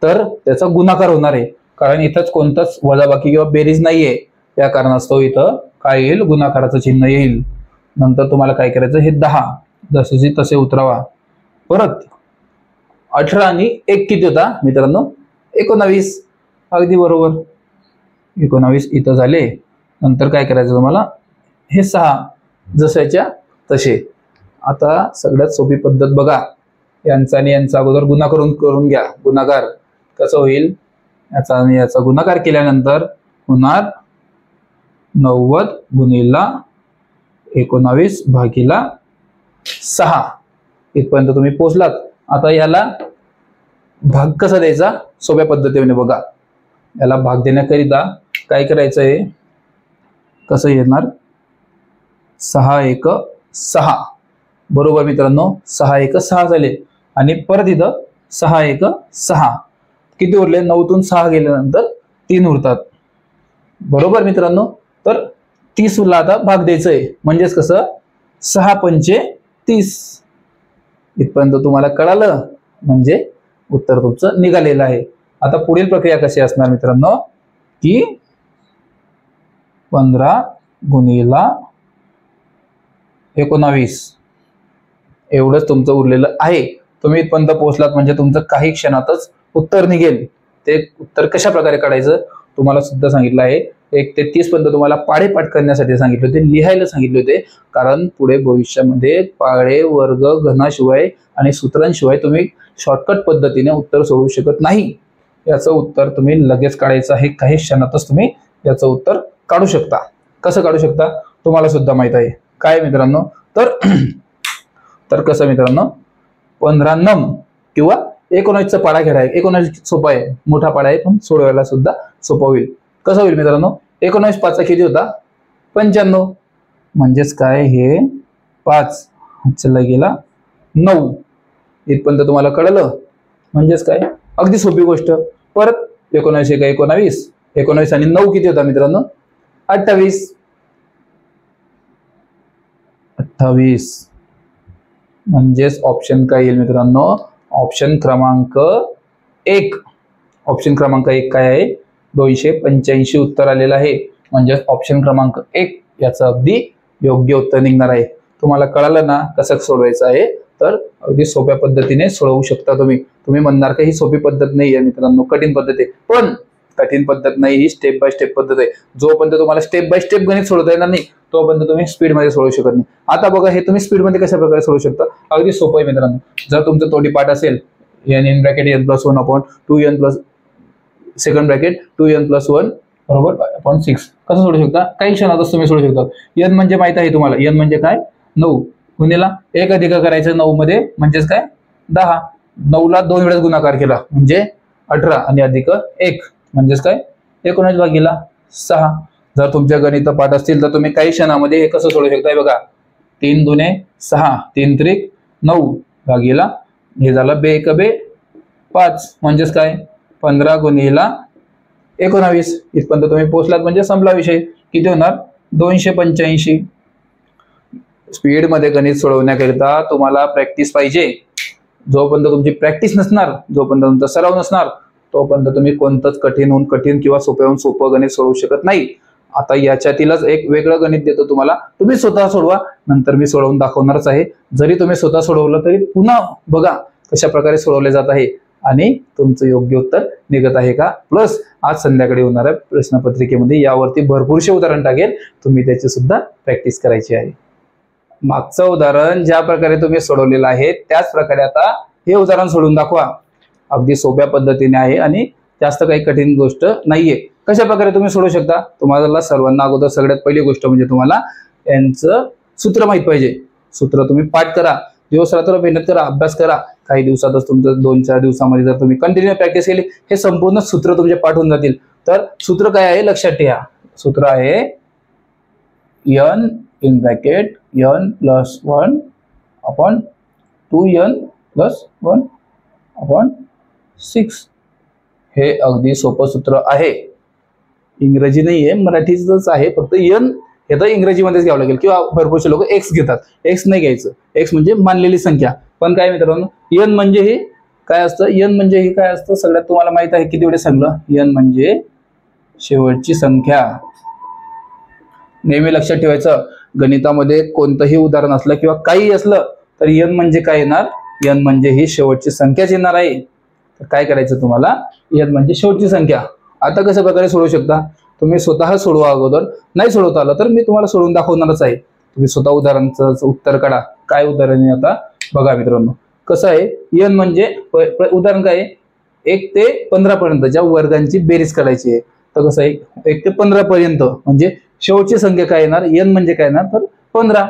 तर त्याचा गुणाकार होणार आहे, कारण इथंच कोणताच वजाबाकी किंवा बेरीज नाहीये. या कारणास्तव इथं काय येईल, गुणाकाराचं चिन्ह येईल. नंतर तुम्हाला काय करायचं, हे 10 जसे तसे उतरावा. परत 18 आणि 1 किती होता मित्रांनो, 19. अगदी बरोबर, 19 इथं झाले. नंतर काय करायचं तुम्हाला, हे 6 जशाच्या तसे. आता सगळ्यात सोपी पद्धत बघा, यांचा आणि यांचा अगोदर गुणाकार करून घ्या. गुणाकार कसं होईल, याचा आणि याचा गुणाकार केल्यानंतर होणार 90 गुणिला 19 भागिला 6. इथपर्यंत तुम्ही पोहोचलात. आता याला भाग कसा द्यायचा, सोप्या पद्धतीने बघा. याला भाग देण्याकरिता काय करायचं आहे, कसं येणार, 6 1 6. बरोबर मित्रांनो, 6 1 6 झाले. आणि परत इथं 6 1 6 किती उरले, 9तून 6 गेल्यानंतर 3 उरतात. बरोबर मित्रांनो, तर 30 ला आता भाग द्यायचा आहे. म्हणजेच कसं, 6 पंचे 30. इथपर्यंत तुम्हाला कळालं, म्हणजे उत्तर तुमचं निघालेलं आहे. आता पुढील प्रक्रिया कशी असणार मित्रांनो, की 15 गुणिला 19 एवढंच तुमचं उरलेलं आहे. तुम्ही इथपर्यंत पोहोचलात म्हणजे तुमचं काही क्षणातच उत्तर निघेल. ते उत्तर कशा प्रकारे काढायचं तुम्हाला सुद्धा सांगितलं आहे. 1 ते 30 पर्यंत तुम्हाला पाढे पाठ करण्यासाठी सांगितले होते, लिहायला सांगितले होते. कारण पुढे भविष्यामध्ये पाढे, वर्ग, घनाशिवाय आणि सूत्रांशिवाय तुम्ही शॉर्टकट पद्धतीने उत्तर सोडवू शकत नाही. याचं उत्तर तुम्ही लगेच काढायचं आहे. काही क्षणातच तुम्ही याचं उत्तर काढू शकता. कसं काढू शकता तुम्हाला सुद्धा माहित आहे. काय मित्रांनो, तर कसं मित्रांनो, 15 नम किंवा 19चा पाढा घ्यायचा. 19 सोपा आहे, मोठा पाढा आहे, पण सोडवायला सुद्धा सोपा होईल. कसं होईल मित्रांनो, 19 5 किती होता, 95. म्हणजेच काय, हे 5 चला गेला 9. इथपर्यंत तुम्हाला कळलं. म्हणजेच काय, अगदी सोपी गोष्ट. परत 19 1 19, 19 आणि 9 किती होता मित्रांनो, 28. 28 म्हणजेच ऑप्शन काय येईल मित्रांनो, ऑप्शन क्रमांक 1. ऑप्शन क्रमांक 1 काय आहे, 285 उत्तर आलेलं आहे. म्हणजे ऑप्शन क्रमांक 1 याचं अगदी योग्य उत्तर निघणार आहे. तुम्हाला कळालं ना कसं सोडवायचं आहे, तर अगदी सोप्या पद्धतीने सोडवू शकता तुम्ही. तुम्ही म्हणणार का ही सोपी पद्धत नाही आहे मित्रांनो, कठीण पद्धत आहे. पण कठीण पद्धत नाही, ही स्टेप बाय स्टेप पद्धत आहे. जोपर्यंत तुम्हाला स्टेप बाय स्टेप गणित सोडवता येणार नाही तोपर्यंत तुम्ही स्पीड मध्ये सोडवू शकत नाही. आता बघा, हे तुम्ही स्पीड मध्ये कशा प्रकारे सोडवू शकता, अगदी सोपं आहे मित्रांनो. जर तुमचं तोडी पाठ असेल, n in bracket n plus 1 upon 2n plus second bracket 2n plus 1 बरोबर अपॉन 6. कसं सोडू शकता, काही क्षणातच तुम्ही सोडू शकता. n म्हणजे माहित आहे तुम्हाला, n म्हणजे काय, 9 गुणिला 1 अधिक करायचं 9 मध्ये, म्हणजेच काय 10. 9 ला 2 वेळेस गुणाकार केला म्हणजे 18 आणि अधिक 1 म्हणजेच काय 19 भागिला 6. जर तुमच्या गणित पाठ असतील तर तुम्ही काही क्षणामध्ये हे कसं सोडू शकताय बघा. 3 दुने 6, 3 त्रिक 9 भागिला हे झालं 2 1 2 5 म्हणजेच काय 15 गुणिला 19. इथपर्यंत तुम्ही पोहोचलात म्हणजे संपला विषय. किती होणार 285. स्पीड मध्ये गणित सोडवण्याकरिता तुम्हाला प्रॅक्टिस पाहिजे. जोपर्यंत तुमची प्रॅक्टिस नसणार, जोपर्यंत तुमचा सराव नसणार, तोपर्यंत तुम्ही कोणतंच कठीणहून कठीण किंवा सोप्याहून सोपं गणित सोडवू शकत नाही. आता याच्यातीलच एक वेगळं गणित देतो तुम्हाला, तुम्ही स्वतः सोडवा. नंतर मी सोडवून दाखवणारच आहे. जरी तुम्ही स्वतः सोडवलं तरी पुन्हा बघा कशा प्रकारे सोडवले जात आहे आणि तुमचं योग्य उत्तर निघत आहे का. प्लस आज संध्याकाळी होणाऱ्या प्रश्नपत्रिकेमध्ये यावरती भरपूरसे उदाहरण टाकेल, तुम्ही त्याची सुद्धा प्रॅक्टिस करायची आहे. मागचं उदाहरण ज्या प्रकारे तुम्ही सोडवलेलं आहे त्याच प्रकारे आता हे उदाहरण सोडून दाखवा. अगदी सोप्या पद्धतीने आहे आणि जास्त काही कठीण गोष्ट नाहीये. कशा प्रकारे तुम्ही सोडवू शकता, तुम्हाला सर्वांना अगोदर सगळ्यात पहिली गोष्ट म्हणजे तुम्हाला यांचं सूत्र माहित पाहिजे. सूत्र तुम्ही पाठ करा, दिवस रात्र मेहनत करा, अभ्यास करा. काही दिवसातच तुमचं 2-4 दिवसामध्ये जर तुम्ही कंटिन्यू प्रॅक्टिस केली हे संपूर्ण सूत्र तुमचे पाठ होऊन जातील. तर सूत्र काय आहे लक्षात ठेवा. सूत्र आहे n in bracket n plus 1 upon 2n plus 1 upon 6. हे अगदी सोपं सूत्र आहे. इंग्रजी नाहीये, मराठीच आहे. फक्त n हे तर इंग्रजीमध्येच घ्यावं लागेल किंवा भरपूरसे लोक x घेतात. x नाही घ्यायचं. x म्हणजे मानलेली संख्या. पण काय मित्रांनो, n म्हणजे हे काय असतं, n म्हणजे हे काय असतं सगळ्यात तुम्हाला माहित आहे. किती वेळेस सांगलं, n म्हणजे शेवटची संख्या. नेहमी लक्षात ठेवायचं. गणितामध्ये कोणतंही उदाहरण असलं किंवा काही असलं तर n म्हणजे काय येणार, n म्हणजे ही शेवटची संख्याच येणार आहे. तर काय करायचं तुम्हाला, n म्हणजे शेवटची संख्या. आता कशा प्रकारे सोडवू शकता तुम्ही, स्वतः सोडवा. अगोदर नाही सोडवता आलं तर मी तुम्हाला सोडवून दाखवणारच आहे. तुम्ही स्वतः उदाहरणाचं उत्तर काढा. काय उदाहरण आहे आता बघा मित्रांनो. कसं आहे, n म्हणजे उदाहरण काय आहे, 1 ते 15 पर्यंतच्या वर्गांची बेरीज करायची आहे. तर कसं आहे, 1 ते 15 पर्यंत म्हणजे शेवटची संख्या काय येणार, n म्हणजे काय येणार तर 15.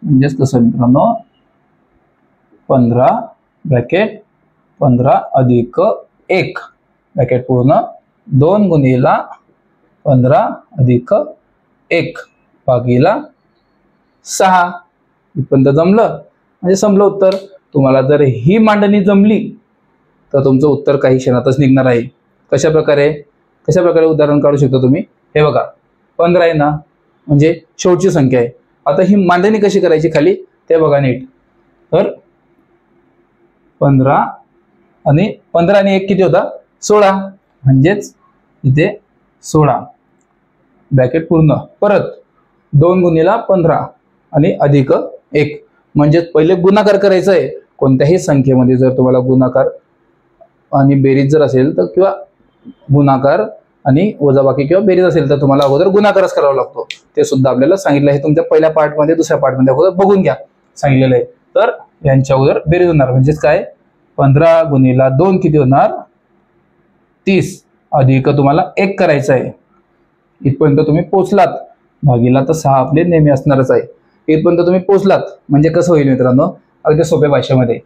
म्हणजेच कसं मित्रांनो, 15 ब्रॅकेट 15 अधिक 1 ब्रॅकेट पूर्ण 2 गुणिला 15 अधिक 1 भागीला 6. इथपर्यंत जमलं म्हणजे संपलं उत्तर. तुम्हाला जर ही मांडणी जमली तर तुमचं उत्तर काही क्षणातच निघणार आहे. कशा प्रकारे उदाहरण काढू शकता तुम्ही, हे बघा 15 आहे ना, म्हणजे शेवटची संख्या आहे. आता ही मांडणी कशी करायची खाली ते बघा नीट. तर 15 आणि 1 किती होता 16, म्हणजेच इथे 16 ब्रॅकेट पूर्ण परत 2 गुणिला 15 आणि अधिक 1. म्हणजे पहिले गुणाकार करायचा आहे. कोणत्याही संख्येमध्ये जर तुम्हाला गुणाकार आणि बेरीज जर असेल तर, किंवा गुणाकार आणि वजाबाकी किंवा बेरीज असेल तर तुम्हाला अगोदर गुणाकारच करावा लागतो. ते सुद्धा आपल्याला सांगितलं आहे तुमच्या पहिल्या पार्टमध्ये, दुसऱ्या पार्टमध्ये अगोदर बघून घ्या, सांगितलेलं आहे. तर यांच्या अगोदर बेरीज होणार, म्हणजेच काय 15 गुणिला 2 किती होणार 30 अधिक तुम्हाला 1 करायचं आहे. इथपर्यंत तुम्ही पोचलात, भागीला तर 6 आपले नेहमी असणारच आहे. इथपर्यंत तुम्ही पोचलात म्हणजे कसं होईल मित्रांनो, अगदी सोप्या भाषेमध्ये.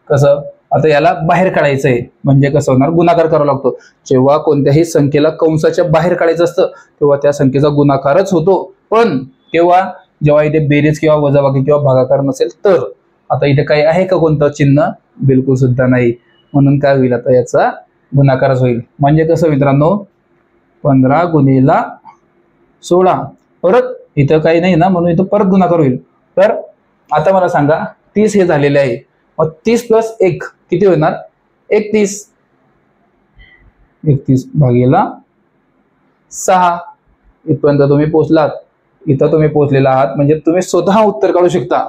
कसं, आता याला बाहेर काढायचं आहे म्हणजे कसं होणार, गुणाकार करावा लागतो. जेव्हा कोणत्याही संख्येला कंसाच्या बाहेर काढायचं असतं तेव्हा त्या संख्येचा गुणाकारच होतो. पण जेव्हा इथे बेरीज किंवा वजाबाकी किंवा भागाकार नसेल तर. आता इथे काही आहे का कोणतं चिन्ह, बिलकुल सुद्धा नाही. म्हणून काय होईल, आता याचा गुणाकारच होईल. म्हणजे कसं मित्रांनो, 15 गुणिला 16 परत इथं काही नाही ना, म्हणून इथं परत गुणाकार होईल. तर आता मला सांगा 30 हे झालेले आहे, मग 30 प्लस 1 किती होणार 31. 31 भागीला 6. इथपर्यंत तुम्ही पोहोचलात, इथं तुम्ही पोहोचलेला आहात म्हणजे तुम्ही स्वतः उत्तर काढू शकता.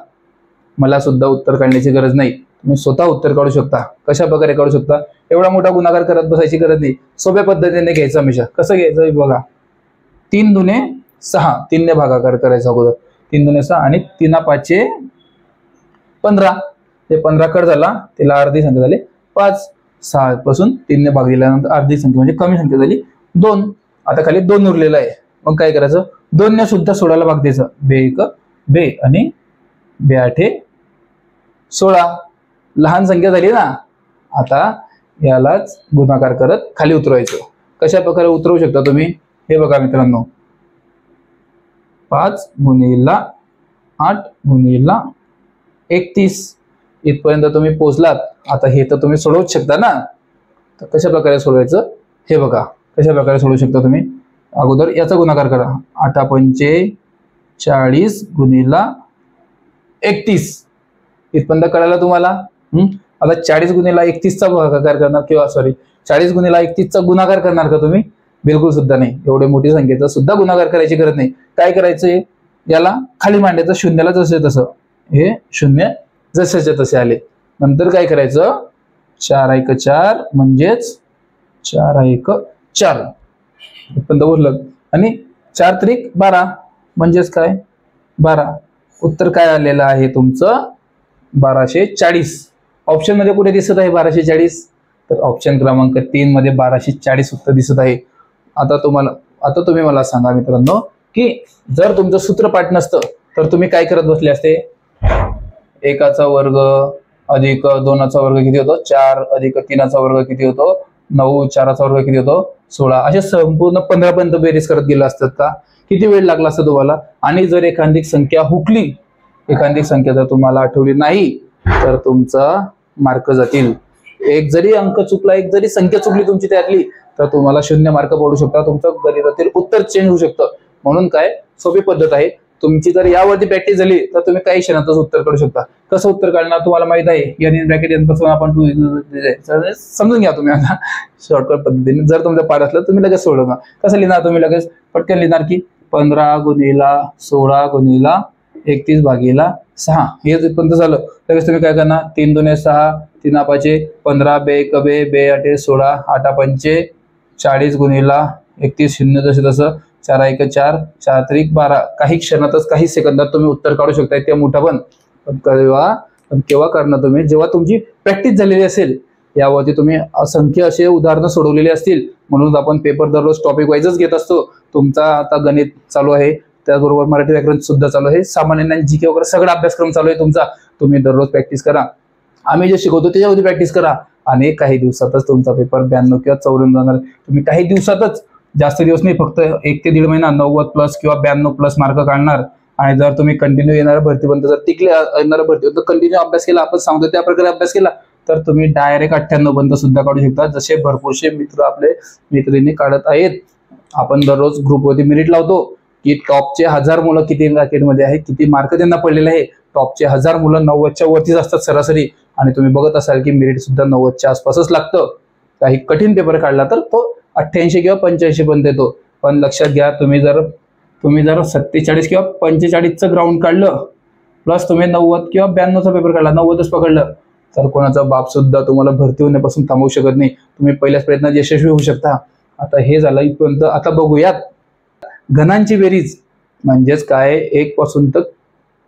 मला सुद्धा उत्तर काढण्याची गरज नाही, तुम्ही स्वतः उत्तर काढू शकता. कशा प्रकारे काढू शकता, एवढा मोठा गुणाकार करत बसायची गरज नाही. सोप्या पद्धतीने घ्यायचं हमेशा. कसं घ्यायचं बघा, 3 दुने 6, 3 ने भागाकार करायचा अगोदर. 3 दुने 6 आणि 3 5 15. ते 15 कट झाला, तिला अर्धी संख्या झाली 5. 6 पासून 3 ने भाग दिल्यानंतर अर्धी संख्या म्हणजे कमी संख्या झाली 2. आता खाली 2 उरलेला आहे. मग काय करायचं, 2 ने सुद्धा 16ला भाग द्यायचं. 2 1 2 आणि 2 8 16. लहान संख्या झाली ना. आता यालाच गुणाकार करत खाली उतरवायचं. कशा प्रकारे उतरवू शकता तुम्ही, हे बघा मित्रांनो. 5 गुणिला 8 गुणिला 31. इथपर्यंत तुम्ही पोहोचलात. आता हे तर तुम्ही सोडवूच शकता ना. तर कशा प्रकारे सोडवायचं हे बघा. कशा प्रकारे सोडवू शकता तुम्ही, अगोदर याचा गुणाकार करा. 8 पंचे 40 गुणिला 31. इथपर्यंत कळालं तुम्हाला. आता 40 गुणिला 31चा भागाकार करणार, किंवा 40 गुणिला 31चा गुणाकार करणार का तुम्ही, बिलकुल सुद्धा नाही. एवढे मोठी संख्येचा सुद्धा गुणाकार करायची गरज नाही. काय करायचंय, याला खाली मांडायचं, शून्याला जसे तसं. हे शून्य जसेच्या तसे आले. नंतर काय करायचं, 4 1 4 म्हणजेच 4 1 4 इथपर्यंत बोललं. आणि 4 त्रिक 12 म्हणजेच काय 12. उत्तर काय आलेलं आहे तुमचं 1240. ऑप्शन मध्ये कुठे दिसत आहे 1240, तर ऑप्शन क्रमांक 3 मध्ये 1240 उत्तर दिसत आहे. आता तुम्ही मला सांगा मित्रांनो, की जर तुमचं सूत्रपाठ नसतं तर तुम्ही काय करत बसले असते. 1चा वर्ग अधिक 2चा वर्ग किती होतो 4 अधिक 3चा वर्ग किती होतो 9, 4चा वर्ग किती होतो 16, असे संपूर्ण 15 पर्यंत बेरीज करत गेला असतात का. किती वेळ लागला असता तुम्हाला. आणि जर एखादी संख्या हुकली, एखादी संख्या जर तुम्हाला आठवली नाही तर तुमचा मार्क जातील. एक जरी अंक चुकला, एक जरी संख्या चुकली तुमची त्यातली, तर तुम्हाला 0 मार्क पडू शकता. तुमचं गणितातील उत्तर चेंज होऊ शकतं. म्हणून काय सोपी पद्धत आहे. तुमची जर यावरती प्रॅक्टिस झाली तर तुम्ही काही क्षणातच उत्तर काढू शकता. कसं उत्तर काढणार तुम्हाला माहित आहे. n ब्रॅकेट n पासून आपण 2 समजून घ्या तुम्ही आता शॉर्टकट पद्धतीने. जर तुमचं पाठ असलं तुम्ही लगेच सोडवणार. कसं लिहिणार तुम्ही, लगेच पटकन लिहिणार की 15 गुणिला 16 गुणिला 31 भागीला 6 हे जिथपर्यंत झालं लगेच तुम्ही काय करणार 3 दुने 6 3 5 15 बे 1 बे बे 8 16 8 5 40 गुणिला 31 शून्य जसे तसं 4 1 4 4 3 12 काही क्षणातच काही सेकंदात तुम्ही उत्तर काढू शकता ते मोठा पण केव्हा करणार तुम्ही जेव्हा तुमची प्रॅक्टिस झालेली असेल यावरती तुम्ही असंख्य असे उदाहरणं सोडवलेली असतील म्हणून आपण पेपर दररोज टॉपिक वाईजच घेत असतो तुमचा आता गणित चालू आहे त्याचबरोबर मराठी व्याकरण सुद्धा चालू आहे सामान्य ज्ञान जीके वगैरे सगळा अभ्यासक्रम चालू आहे तुमचा तुम्ही दररोज प्रॅक्टिस करा आम्ही जे शिकवतो त्याच्यावरती प्रॅक्टिस करा आणि काही दिवसातच तुमचा पेपर 92 किंवा 54 जाणार तुम्ही काही दिवसातच जास्त दिवस नाही फक्त 1 ते 1.5 महिना 90 प्लस किंवा 92 प्लस मार्क काढणार आणि जर तुम्ही कंटिन्यू येणाऱ्या भरतीपर्यंत जर टिकले येणाऱ्या भरतीपर्यंत कंटिन्यू अभ्यास केला आपण सांगतो त्या प्रकारे अभ्यास केला तर तुम्ही डायरेक्ट 98 पर्यंत सुद्धा काढू शकता जसे भरपूरसे मित्र आपले मैत्रिणी काढत आहेत आपण दररोज ग्रुपवरती मेरिट लावतो की टॉपचे 1000 मुलं किती रॅकेटमध्ये आहे किती मार्क त्यांना पडलेले आहे टॉपचे 1000 मुलं 90च्या वरतीच असतात सरासरी आणि तुम्ही बघत असाल की मेरिट सुद्धा 90च्या आसपासच लागतं काही कठीण पेपर काढला तर तो 88 किंवा 85 पर्यंत येतो पण लक्षात घ्या तुम्ही जर 47 किंवा 45चं ग्राउंड काढलं प्लस तुम्ही 90 किंवा 92चा पेपर काढला 90च पकडलं तर कोणाचा बाप सुद्धा तुम्हाला भरती होण्यापासून थांबवू शकत नाही तुम्ही पहिल्याच प्रयत्नात यशस्वी होऊ शकता आता हे झालं इथपर्यंत आता बघूयात घनांची बेरीज म्हणजेच काय 1 पासून तर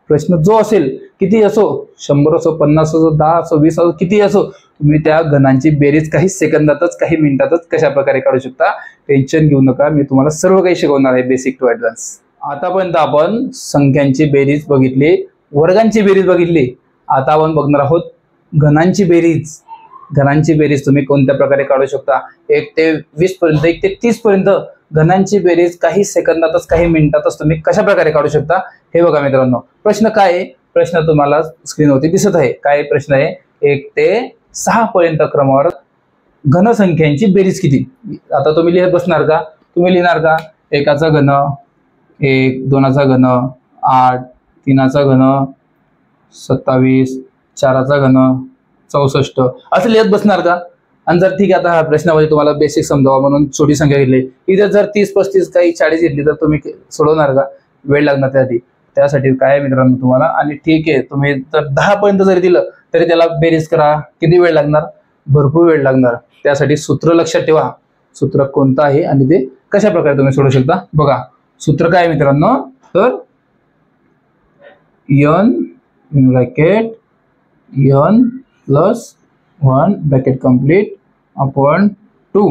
प्रश्न जो असेल किती असो 100 असो 50 असो 10 असो 20 असो किती असो तुम्ही त्या घनांची बेरीज काही सेकंदातच काही मिनिटातच कशा प्रकारे काढू शकता टेन्शन घेऊ नका मी तुम्हाला सर्व काही शिकवणार आहे बेसिक टू ऍडव्हान्स आतापर्यंत आपण संख्यांची बेरीज बघितली वर्गांची बेरीज बघितली आता आपण बघणार आहोत घनांची बेरीज तुम्ही कोणत्या प्रकारे काढू शकता 1 ते 20 पर्यंत 1 ते 30 पर्यंत घनांची बेरीज काही सेकंदातच काही मिनिटातच तुम्ही कशा प्रकारे काढू शकता हे बघा मित्रांनो प्रश्न काय आहे प्रश्न तुम्हाला स्क्रीनवरती दिसत आहे काय प्रश्न आहे 1 ते 6 पर्यंत क्रमावर घनसंख्यांची बेरीज किती आता तुम्ही लिहित बसणार का तुम्ही लिहिणार का 1चा घन 1 2चा घन 8 3चा घन 27 4चा घन 64 असं लिहित बसणार का आणि जर ठीक आहे आता हा प्रश्नामध्ये तुम्हाला बेसिक समजावा म्हणून छोटी संख्या घेतली इथे जर 30 35 काही 40 घेतली तर तुम्ही सोडवणार का वेळ लागणार त्यासाठी काय मित्रांनो तुम्हाला आणि ठीक आहे तुम्ही जर 10 पर्यंत जरी दिलं तरी त्याला बेरीज करा किती वेळ लागणार भरपूर वेळ लागणार त्यासाठी सूत्र लक्षात ठेवा सूत्र कोणतं आहे आणि ते कशा प्रकारे तुम्ही सोडवू शकता बघा सूत्र काय मित्रांनो तर n bracket n plus 1 bracket complete upon 2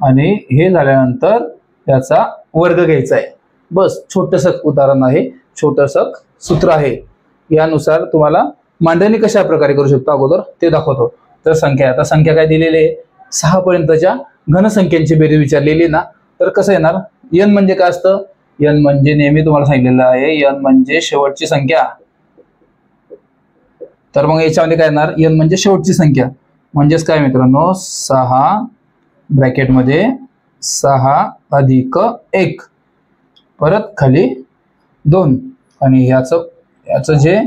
आणि हे झाल्यानंतर त्याचा वर्ग घ्यायचा आहे बस छोटंसं उदाहरण आहे छोटंसं सूत्र आहे यानुसार तुम्हाला मांडणी कशा प्रकारे करू शकतो अगोदर ते दाखवतो तर आता संख्या काय दिलेली आहे 6 पर्यंतच्या घनसंख्यांची बेरीज विचारलेली ना तर कसं येणार n म्हणजे काय असतं n म्हणजे नेहमी तुम्हाला सांगितलेलं आहे n म्हणजे शेवटची संख्या तर मग याच्यामध्ये काय येणार n म्हणजे शेवटची संख्या म्हणजेच काय मित्रांनो 6 ब्रॅकेटमध्ये 6 अधिक 1 परत खाली 2 आणि याचं जे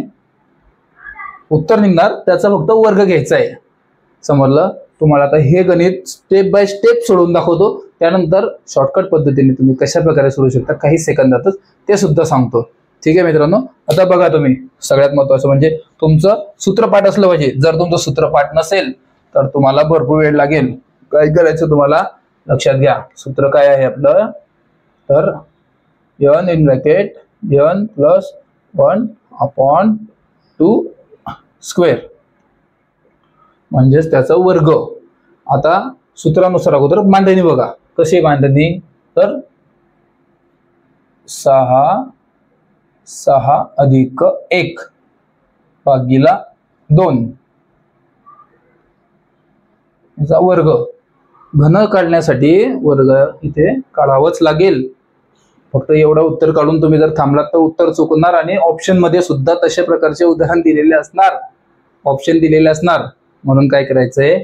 उत्तर निघणार त्याचा फक्त वर्ग घ्यायचा आहे समजलं तुम्हाला आता हे गणित स्टेप बाय स्टेप सोडवून दाखवतो त्यानंतर शॉर्टकट पद्धतीने तुम्ही कशा प्रकारे सोडवू शकता काही सेकंदातच ते सुद्धा सांगतो ठीक आहे मित्रांनो आता बघा तुम्ही सगळ्यात महत्त्वाचं म्हणजे तुमचं सूत्रपाठ असलं पाहिजे जर तुमचं सूत्रपाठ नसेल तर तुम्हाला भरपूर वेळ लागेल काय करायचं तुम्हाला लक्षात घ्या सूत्र काय आहे आपलं तर n in bracket n plus 1 upon 2 square म्हणजेच त्याचा वर्ग आता सूत्रानुसार अगोदर मांडणी बघा कशी मांडणी तर 6 अधिक 1 भागिला 2 याचा वर्ग घन काढण्यासाठी वर्ग इथे काढावंच लागेल फक्त एवढं उत्तर काढून तुम्ही जर थांबलात तर उत्तर चुकणार आणि ऑप्शन मध्ये सुद्धा तशा प्रकारचे उदाहरण दिलेले असणार ऑप्शन दिलेले असणार म्हणून काय करायचंय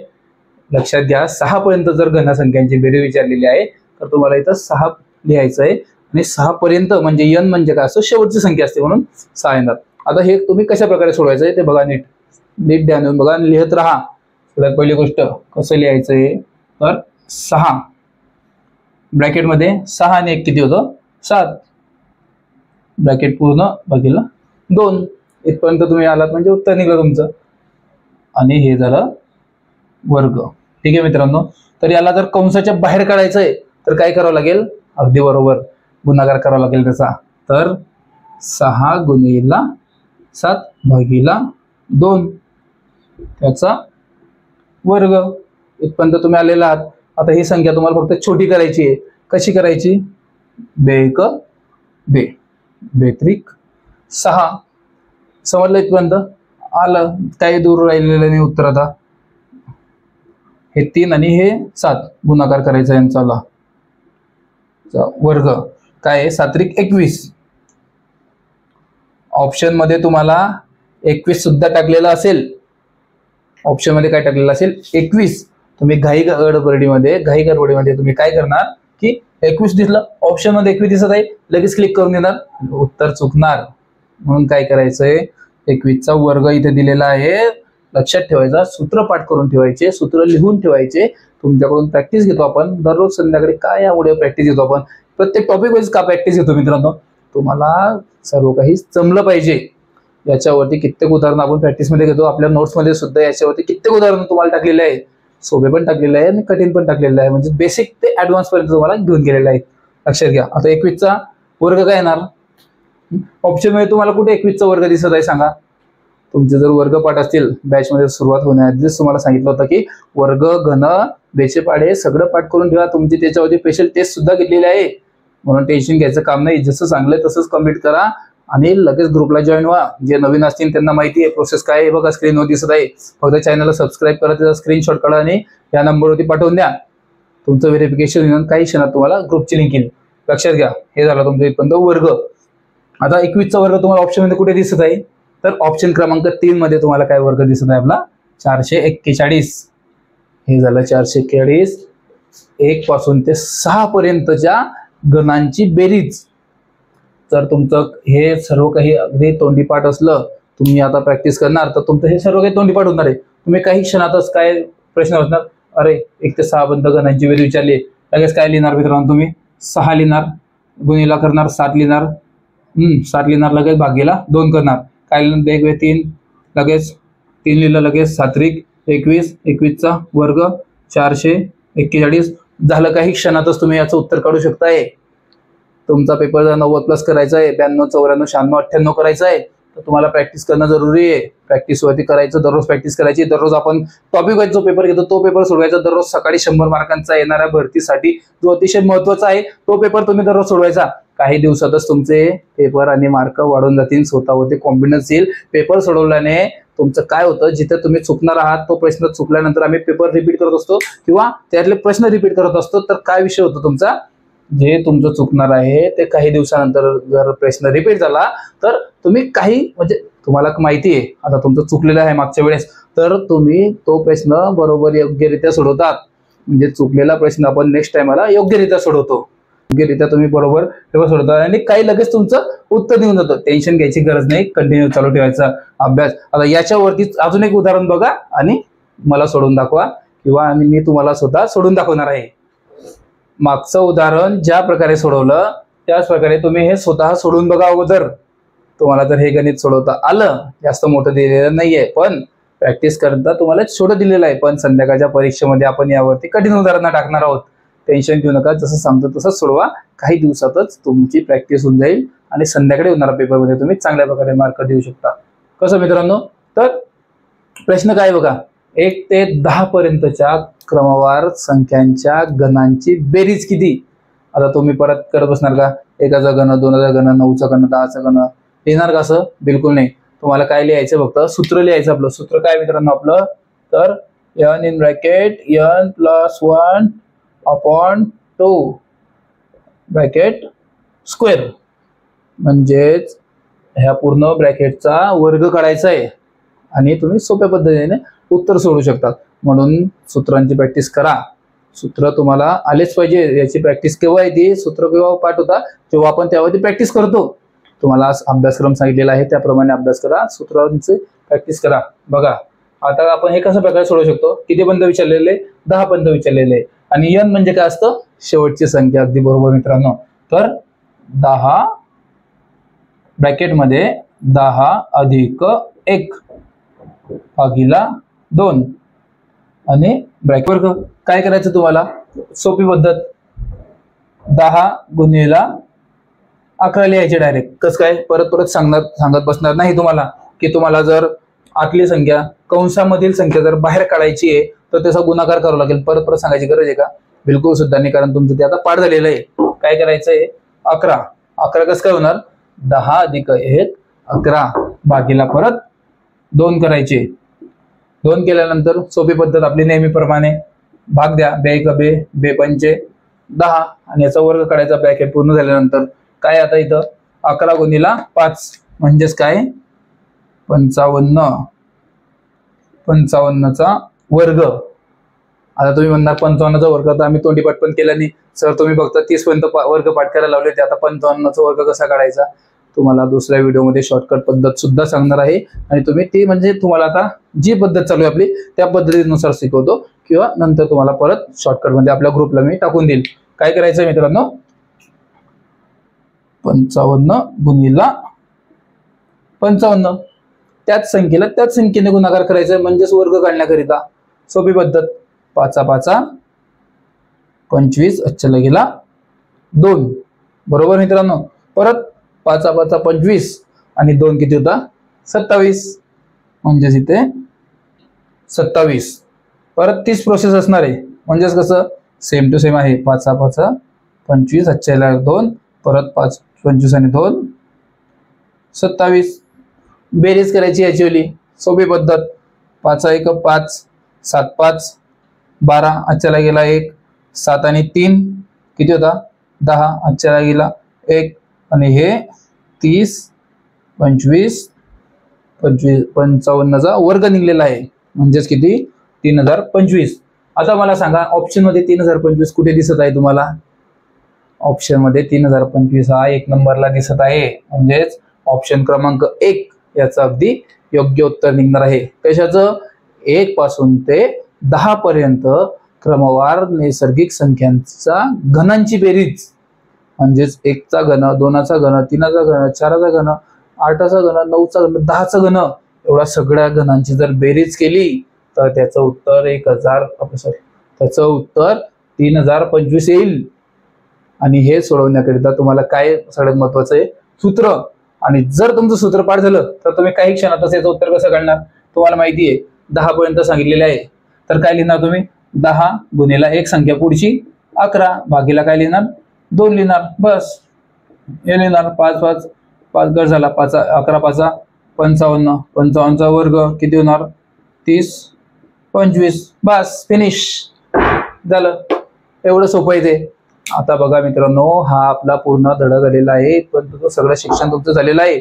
लक्षात घ्या 6 पर्यंत जर घनसंख्यांची बेरीज विचारलेली आहे तर तुम्हाला इथं 6 लिहायचं आहे आणि 6 पर्यंत म्हणजे n म्हणजे काय असं शेवटची संख्या असते म्हणून 6 येणार आता हे तुम्ही कशा प्रकारे सोडवायचं आहे ते बघा नीट ध्यान देऊन बघा लिहित राहा सगळ्यात पहिली गोष्ट कसं लिहायचं आहे तर 6 ब्रॅकेटमध्ये 6 आणि 1 किती होतं 7 ब्रॅकेट पूर्ण भागिले 2 इथपर्यंत तुम्ही आलात म्हणजे उत्तर निघलं तुमचं. आणि हे झालं वर्ग. ठीक आहे मित्रांनो. तर याला जर कंसाच्या बाहेर काढायचं आहे तर काय करावं लागेल, अगदी बरोबर गुणाकार करावा लागेल त्याचा. तर 6 गुणिले 7 भागिले 2 त्याचा वर्ग. इथपर्यंत तुम्ही आलेला आहात. आता ही संख्या तुम्हाला फक्त छोटी करायची आहे. कशी करायची, बेक बे बेत्रिक 6. समजलं इथपर्यंत आलं, काही दूर राहिलेलं नाही उत्तर. आता हे 3 आणि हे 7 गुणाकार करायचा यांचा वर्ग. काय आहे, 7×21. ऑप्शन मध्ये तुम्हाला 21 सुद्धा टाकलेला असेल. ऑप्शन मध्ये काय टाकलेलं असेल, 21. तुम्ही घाई गडबडीमध्ये तुम्ही काय करणार की 21 दिसलं, ऑप्शन मध्ये 21 दिसत आहे, लगेच क्लिक करून देणार, उत्तर चुकणार. म्हणून काय करायचंय, 21 चा वर्ग इथे दिलेला आहे, लक्षात ठेवायचा, सूत्र पाठ करून ठेवायचे, सूत्र लिहून ठेवायचे. तुमच्याकडून प्रॅक्टिस घेतो आपण दररोज संध्याकाळी. काय यामुळे प्रॅक्टिस घेतो आपण, प्रत्येक टॉपिक वाईज का प्रॅक्टिस घेतो मित्रांनो, तुम्हाला सर्व काही जमलं पाहिजे. याच्यावरती कित्येक उदाहरणं आपण प्रॅक्टिसमध्ये घेतो. आपल्या नोट्समध्ये सुद्धा याच्यावरती कित्येक उदाहरणं तुम्हाला टाकलेले आहे. सोपे पण टाकलेले आहे आणि कठीण पण टाकलेलं आहे. म्हणजे बेसिक ते ऍडव्हान्स पर्यंत तुम्हाला घेऊन गेलेलं आहे. लक्षात घ्या. आता 21 चा वर्ग काय येणार, ऑप्शन मध्ये तुम्हाला कुठे 21 चा वर्ग दिसत आहे सांगा. तुमचे जर वर्ग पाठ असतील, बॅच मध्ये सुरुवात होण्याआधीच तुम्हाला सांगितलं होतं की वर्ग, घन, बेचे पाढे सगळं पाठ करून ठेवा. तुमची त्याच्यावरती स्पेशल टेस्ट सुद्धा घेतलेली आहे. म्हणून टेन्शन घ्यायचं काम नाही. जसं सांगलंय तसंच कम्प्लीट करा आणि लगेच ग्रुपला जॉईन व्हा. जे नवीन असतील त्यांना माहिती आहे प्रोसेस काय आहे. बघा स्क्रीनवर दिसत आहे. फक्त चॅनलला सबस्क्राईब करा, त्याचा स्क्रीनशॉट काढा आणि या नंबरवरती पाठवून द्या. तुमचं व्हेरिफिकेशन होऊन काही क्षणात तुम्हाला ग्रुपची लिंक येईल. लक्षात घ्या. हे झालं तुमचं इथपर्यंत वर्ग. आता 21 चा वर्ग तुम्हाला ऑप्शन मध्ये कुठे दिसत आहे, तर ऑप्शन क्रमांक 3 मध्ये तुम्हाला काय वर्ग दिसत आहे आपला, 441. हे झालं 441. 1 पासून ते 6 पर्यंतच्या गणांची बेरीज. जर तुमचं हे सर्व काही अगदी तोंडीपाठ असलं, तुम्ही आता प्रॅक्टिस करणार, तर तुमचं हे सर्व काही तोंडीपाठ होणार आहे. तुम्ही काही क्षणातच काय प्रश्न असणार, अरे 1 ते 6 पर्यंत गणांची बेरीज विचारली, लगेच काय लिहिणार मित्रांनो, तुम्ही 6 लिहिणार, गुणिला करणार, 7 लिहिणार, 7 लिहिणार, लगेच भागीला 2 करणार, काय लिहिणार, 3, लगेच 3 लिहिलं, लगेच 7×21, 21 चा वर्ग 441. झालं. काही क्षणातच तुम्ही याचं उत्तर काढू शकताय. तुमचा पेपर जर 90+ करायचा आहे, 92, 94, 96, 98 करायचा आहे, तर तुम्हाला प्रॅक्टिस करणं जरुरी आहे. प्रॅक्टिस वरती करायचं, दररोज प्रॅक्टिस करायची. दररोज आपण टॉपिक वाईज जो पेपर घेतो तो पेपर सोडवायचा. दररोज सकाळी 100 मार्कांचा येणाऱ्या भरतीसाठी जो अतिशय महत्त्वाचा आहे तो पेपर तुम्ही दररोज सोडवायचा. काही दिवसातच तुमचे पेपर आणि मार्क वाढून जातील. स्वतःवरती कॉन्फिडन्स येईल. पेपर सोडवल्याने तुमचं काय होतं, जिथे तुम्ही चुकणार आहात तो प्रश्न चुकल्यानंतर आम्ही पेपर रिपीट करत असतो किंवा त्यातले प्रश्न रिपीट करत असतो, तर काय विषय होतो तुमचा, जे तुमचं चुकणार आहे ते काही दिवसानंतर जर प्रश्न रिपीट झाला तर तुम्ही काही, म्हणजे तुम्हाला माहिती आहे आता तुमचं चुकलेलं आहे मागच्या वेळेस, तर तुम्ही तो प्रश्न बरोबर योग्यरित्या सोडवतात. म्हणजे चुकलेला प्रश्न आपण नेक्स्ट टाइमला योग्यरित्या सोडवतो. योग्यरित्या तुम्ही बरोबर पेपर सोडवता आणि काही लगेच तुमचं उत्तर देऊन जातं. टेन्शन घ्यायची गरज नाही. कंटिन्यू चालू ठेवायचा अभ्यास. आता याच्यावरती अजून एक उदाहरण बघा आणि मला सोडून दाखवा, किंवा आणि मी तुम्हाला स्वतः सोडून दाखवणार आहे. मागचं उदाहरण ज्या प्रकारे सोडवलं त्याच प्रकारे तुम्ही हे स्वतः सोडून बघा अगोदर. तुम्हाला जर हे गणित सोडवता आलं, जास्त मोठं दिलेलं नाहीये, पण प्रॅक्टिस करता तुम्हाला छोटं दिलेलं आहे, पण संध्याकाळच्या परीक्षेमध्ये आपण यावरती कठीण उदाहरणं टाकणार आहोत. टेन्शन घेऊ नका. जसं सांगतो तसंच सोडवा. काही दिवसातच तुमची प्रॅक्टिस होऊन जाईल आणि संध्याकाळी होणाऱ्या पेपरमध्ये तुम्ही चांगल्या प्रकारे मार्क देऊ शकता. कसं मित्रांनो, तर प्रश्न काय बघा, 1 ते 10 पर्यंतच्या क्रमवार संख्यांच्या गणांची बेरीज किती. आता तुम्ही परत करत बसणार का, 1चा घन, 2चा घन, 9चा घन, 10चा घन, लिहिणार का असं, बिलकुल नाही. तुम्हाला काय लिहायचं, फक्त सूत्र लिहायचं. आपलं सूत्र काय मित्रांनो आपलं, तर n in bracket n + 1/2 bracket square, म्हणजेच ह्या पूर्ण ब्रॅकेटचा वर्ग काढायचा आहे आणि तुम्ही सोप्या पद्धतीने उत्तर सोडू शकता. म्हणून सूत्रांची प्रॅक्टिस करा. सूत्र तुम्हाला आलेच पाहिजे. याची प्रॅक्टिस केव्हा येते, सूत्र केव्हा पाठ होता, जेव्हा आपण त्यावरती प्रॅक्टिस करतो. तुम्हाला अभ्यासक्रम सांगितलेला आहे त्याप्रमाणे अभ्यास करा, सूत्रांची प्रॅक्टिस करा. बघा आता आपण हे कसं प्रकारे सोडवू शकतो. किती पर्यंत विचारलेले, 10 पर्यंत विचारलेले. आणि n म्हणजे काय असतं, शेवटची संख्या. अगदी बरोबर मित्रांनो. तर 10 ब्रॅकेटमध्ये 10 अधिक 1 भागिला 2 आणि ब्रॅकेट वर्ग. काय करायचं तुम्हाला, सोपी पद्धत, 10 गुणिला 11 लिहायचे डायरेक्ट. कसं काय, परत परत सांगत बसणार नाही तुम्हाला, की तुम्हाला जर आतली संख्या कंसामधील संख्या जर बाहेर काढायची आहे तर त्याचा गुणाकार करावा लागेल. परत परत सांगायची गरज आहे का, बिलकुल सुद्धा नाही, कारण तुमचं ते आता पाठ झालेलं आहे. काय करायचंय, 11 कसं काय होणार, 10 अधिक 1 11 भागीला परत 2 करायचे. 2 केल्यानंतर सोपी पद्धत आपली नेहमीप्रमाणे भाग द्या, बे एक बे, बे पंचे 10 आणि याचा वर्ग काढायचा. ब्रॅकेट पूर्ण झाल्यानंतर काय, आता इथं 11 गुणिला 5 म्हणजेच काय, 55. 55चा वर्ग. आता तुम्ही म्हणणार 55चा वर्ग तर आम्ही तोंडी पाठ पण केला नाही सर, तुम्ही फक्त 30 पर्यंत वर्ग पाठ करायला लावले होते, आता 55चा वर्ग कसा काढायचा तुम्हाला दुसऱ्या व्हिडिओमध्ये शॉर्टकट पद्धत सुद्धा सांगणार आहे. आणि तुम्ही ती म्हणजे तुम्हाला आता जी पद्धत चालू आहे आपली त्या पद्धतीनुसार शिकवतो, किंवा नंतर तुम्हाला परत शॉर्टकट मध्ये आपल्या ग्रुपला मी टाकून देईल. काय करायचं मित्रांनो, 55 गुणिला 55 त्याच संख्येने गुणाकार करायचा, म्हणजेच वर्ग काढण्याकरिता सोपी पद्धत. 5 5 25 अच्छाला गेला 2, बरोबर मित्रांनो. परत 5 5 25 आणि 2 किती होता, 27, म्हणजेच इथे 27. परत 30 प्रोसेस असणार आहे, म्हणजेच कसं सेम टू सेम आहे. 5 5 25 अच्छाला 2, परत 5 25 आणि 2 27. बेरीज करायची ॲक्च्युअली सोपी पद्धत. 5 1 5 7 5 12 अच्छाला गेला 1, 7 आणि 3 किती होता 10 अच्छाला गेला 1 आणि हे 30 25 55चा वर्ग निघलेला आहे, म्हणजेच किती 3025. आता मला सांगा, ऑप्शन मध्ये 3025 कुठे दिसत आहे तुम्हाला, ऑप्शन मध्ये 3025 हा 1 नंबरला दिसत आहे, म्हणजेच ऑप्शन क्रमांक 1 याचं अगदी योग्य उत्तर निघणार आहे. कशाचं, 1 पासून ते 10 पर्यंत क्रमवार नैसर्गिक संख्यांचा घनांची बेरीज, म्हणजेच 1 चा घन, 2 चा घन, 3 चा घन, 4 चा घन, 8 चा घन, 9 चा घन, 10 चा घन, एवढ्या सगळ्या घनांची जर बेरीज केली तर त्याचं उत्तर 3025 येईल. आणि हे सोडवण्याकरिता तुम्हाला काय सगळ्यात महत्वाचं आहे, सूत्र. आणि जर तुमचं सूत्र पाठ झालं तर तुम्ही काही क्षणातच याचं उत्तर कसं काढणार, तुम्हाला माहिती आहे 10 पर्यंत सांगितलेले आहे. तर काय लिहिणार तुम्ही, 10 गुणिला एक संख्या पुढची 11 भागीला काय लिहिणार 2 लिहिणार, बस हे लिहिणार. 5 5 5 गट झाला, 5 11 5 55, 55चा वर्ग किती होणार 30 25, बस फिनिश झालं. एवढं सोपं आहे ते. आता बघा मित्रांनो, हा आपला पूर्ण धडा झालेला आहे, पण तुझं सगळं शिक्षण तुमचं झालेलं आहे.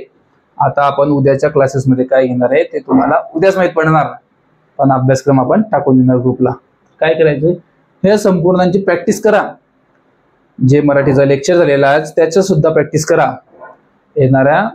आता आपण उद्याच्या क्लासेसमध्ये काय घेणार आहे ते तुम्हाला उद्याच माहित पडणार, पण अभ्यासक्रम आपण टाकून देणार ग्रुपला. काय करायचं, हे संपूर्णांची प्रॅक्टिस करा. जे मराठीचा लेक्चर झालेला आहे त्याचं सुद्धा प्रॅक्टिस करा. येणाऱ्या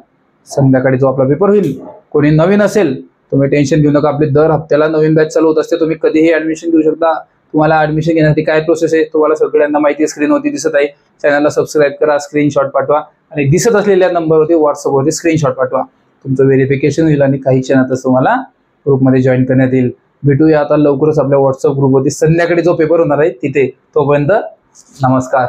संध्याकाळी जो आपला पेपर होईल, कोणी नवीन असेल तुम्ही टेन्शन घेऊ नका, आपले दर हप्त्याला नवीन बॅच चालू होत असते, तुम्ही कधीही ऍडमिशन घेऊ शकता. तुम्हाला ऍडमिशन घेण्यासाठी काय प्रोसेस आहे तुम्हाला सगळ्यांना माहिती स्क्रीनवरती दिसत आहे. चॅनलला सबस्क्राईब करा, स्क्रीनशॉट पाठवा आणि दिसत असलेल्या नंबरवरती व्हॉट्सअपवरती स्क्रीनशॉट पाठवा. तुमचं व्हेरिफिकेशन होईल आणि काही क्षणातच तुम्हाला ग्रुपमध्ये जॉईन करण्यात येईल. भेटूया आता लवकरच आपल्या व्हॉट्सअप ग्रुपवरती संध्याकाळी जो पेपर होणार आहे तिथे. तोपर्यंत नमस्कार.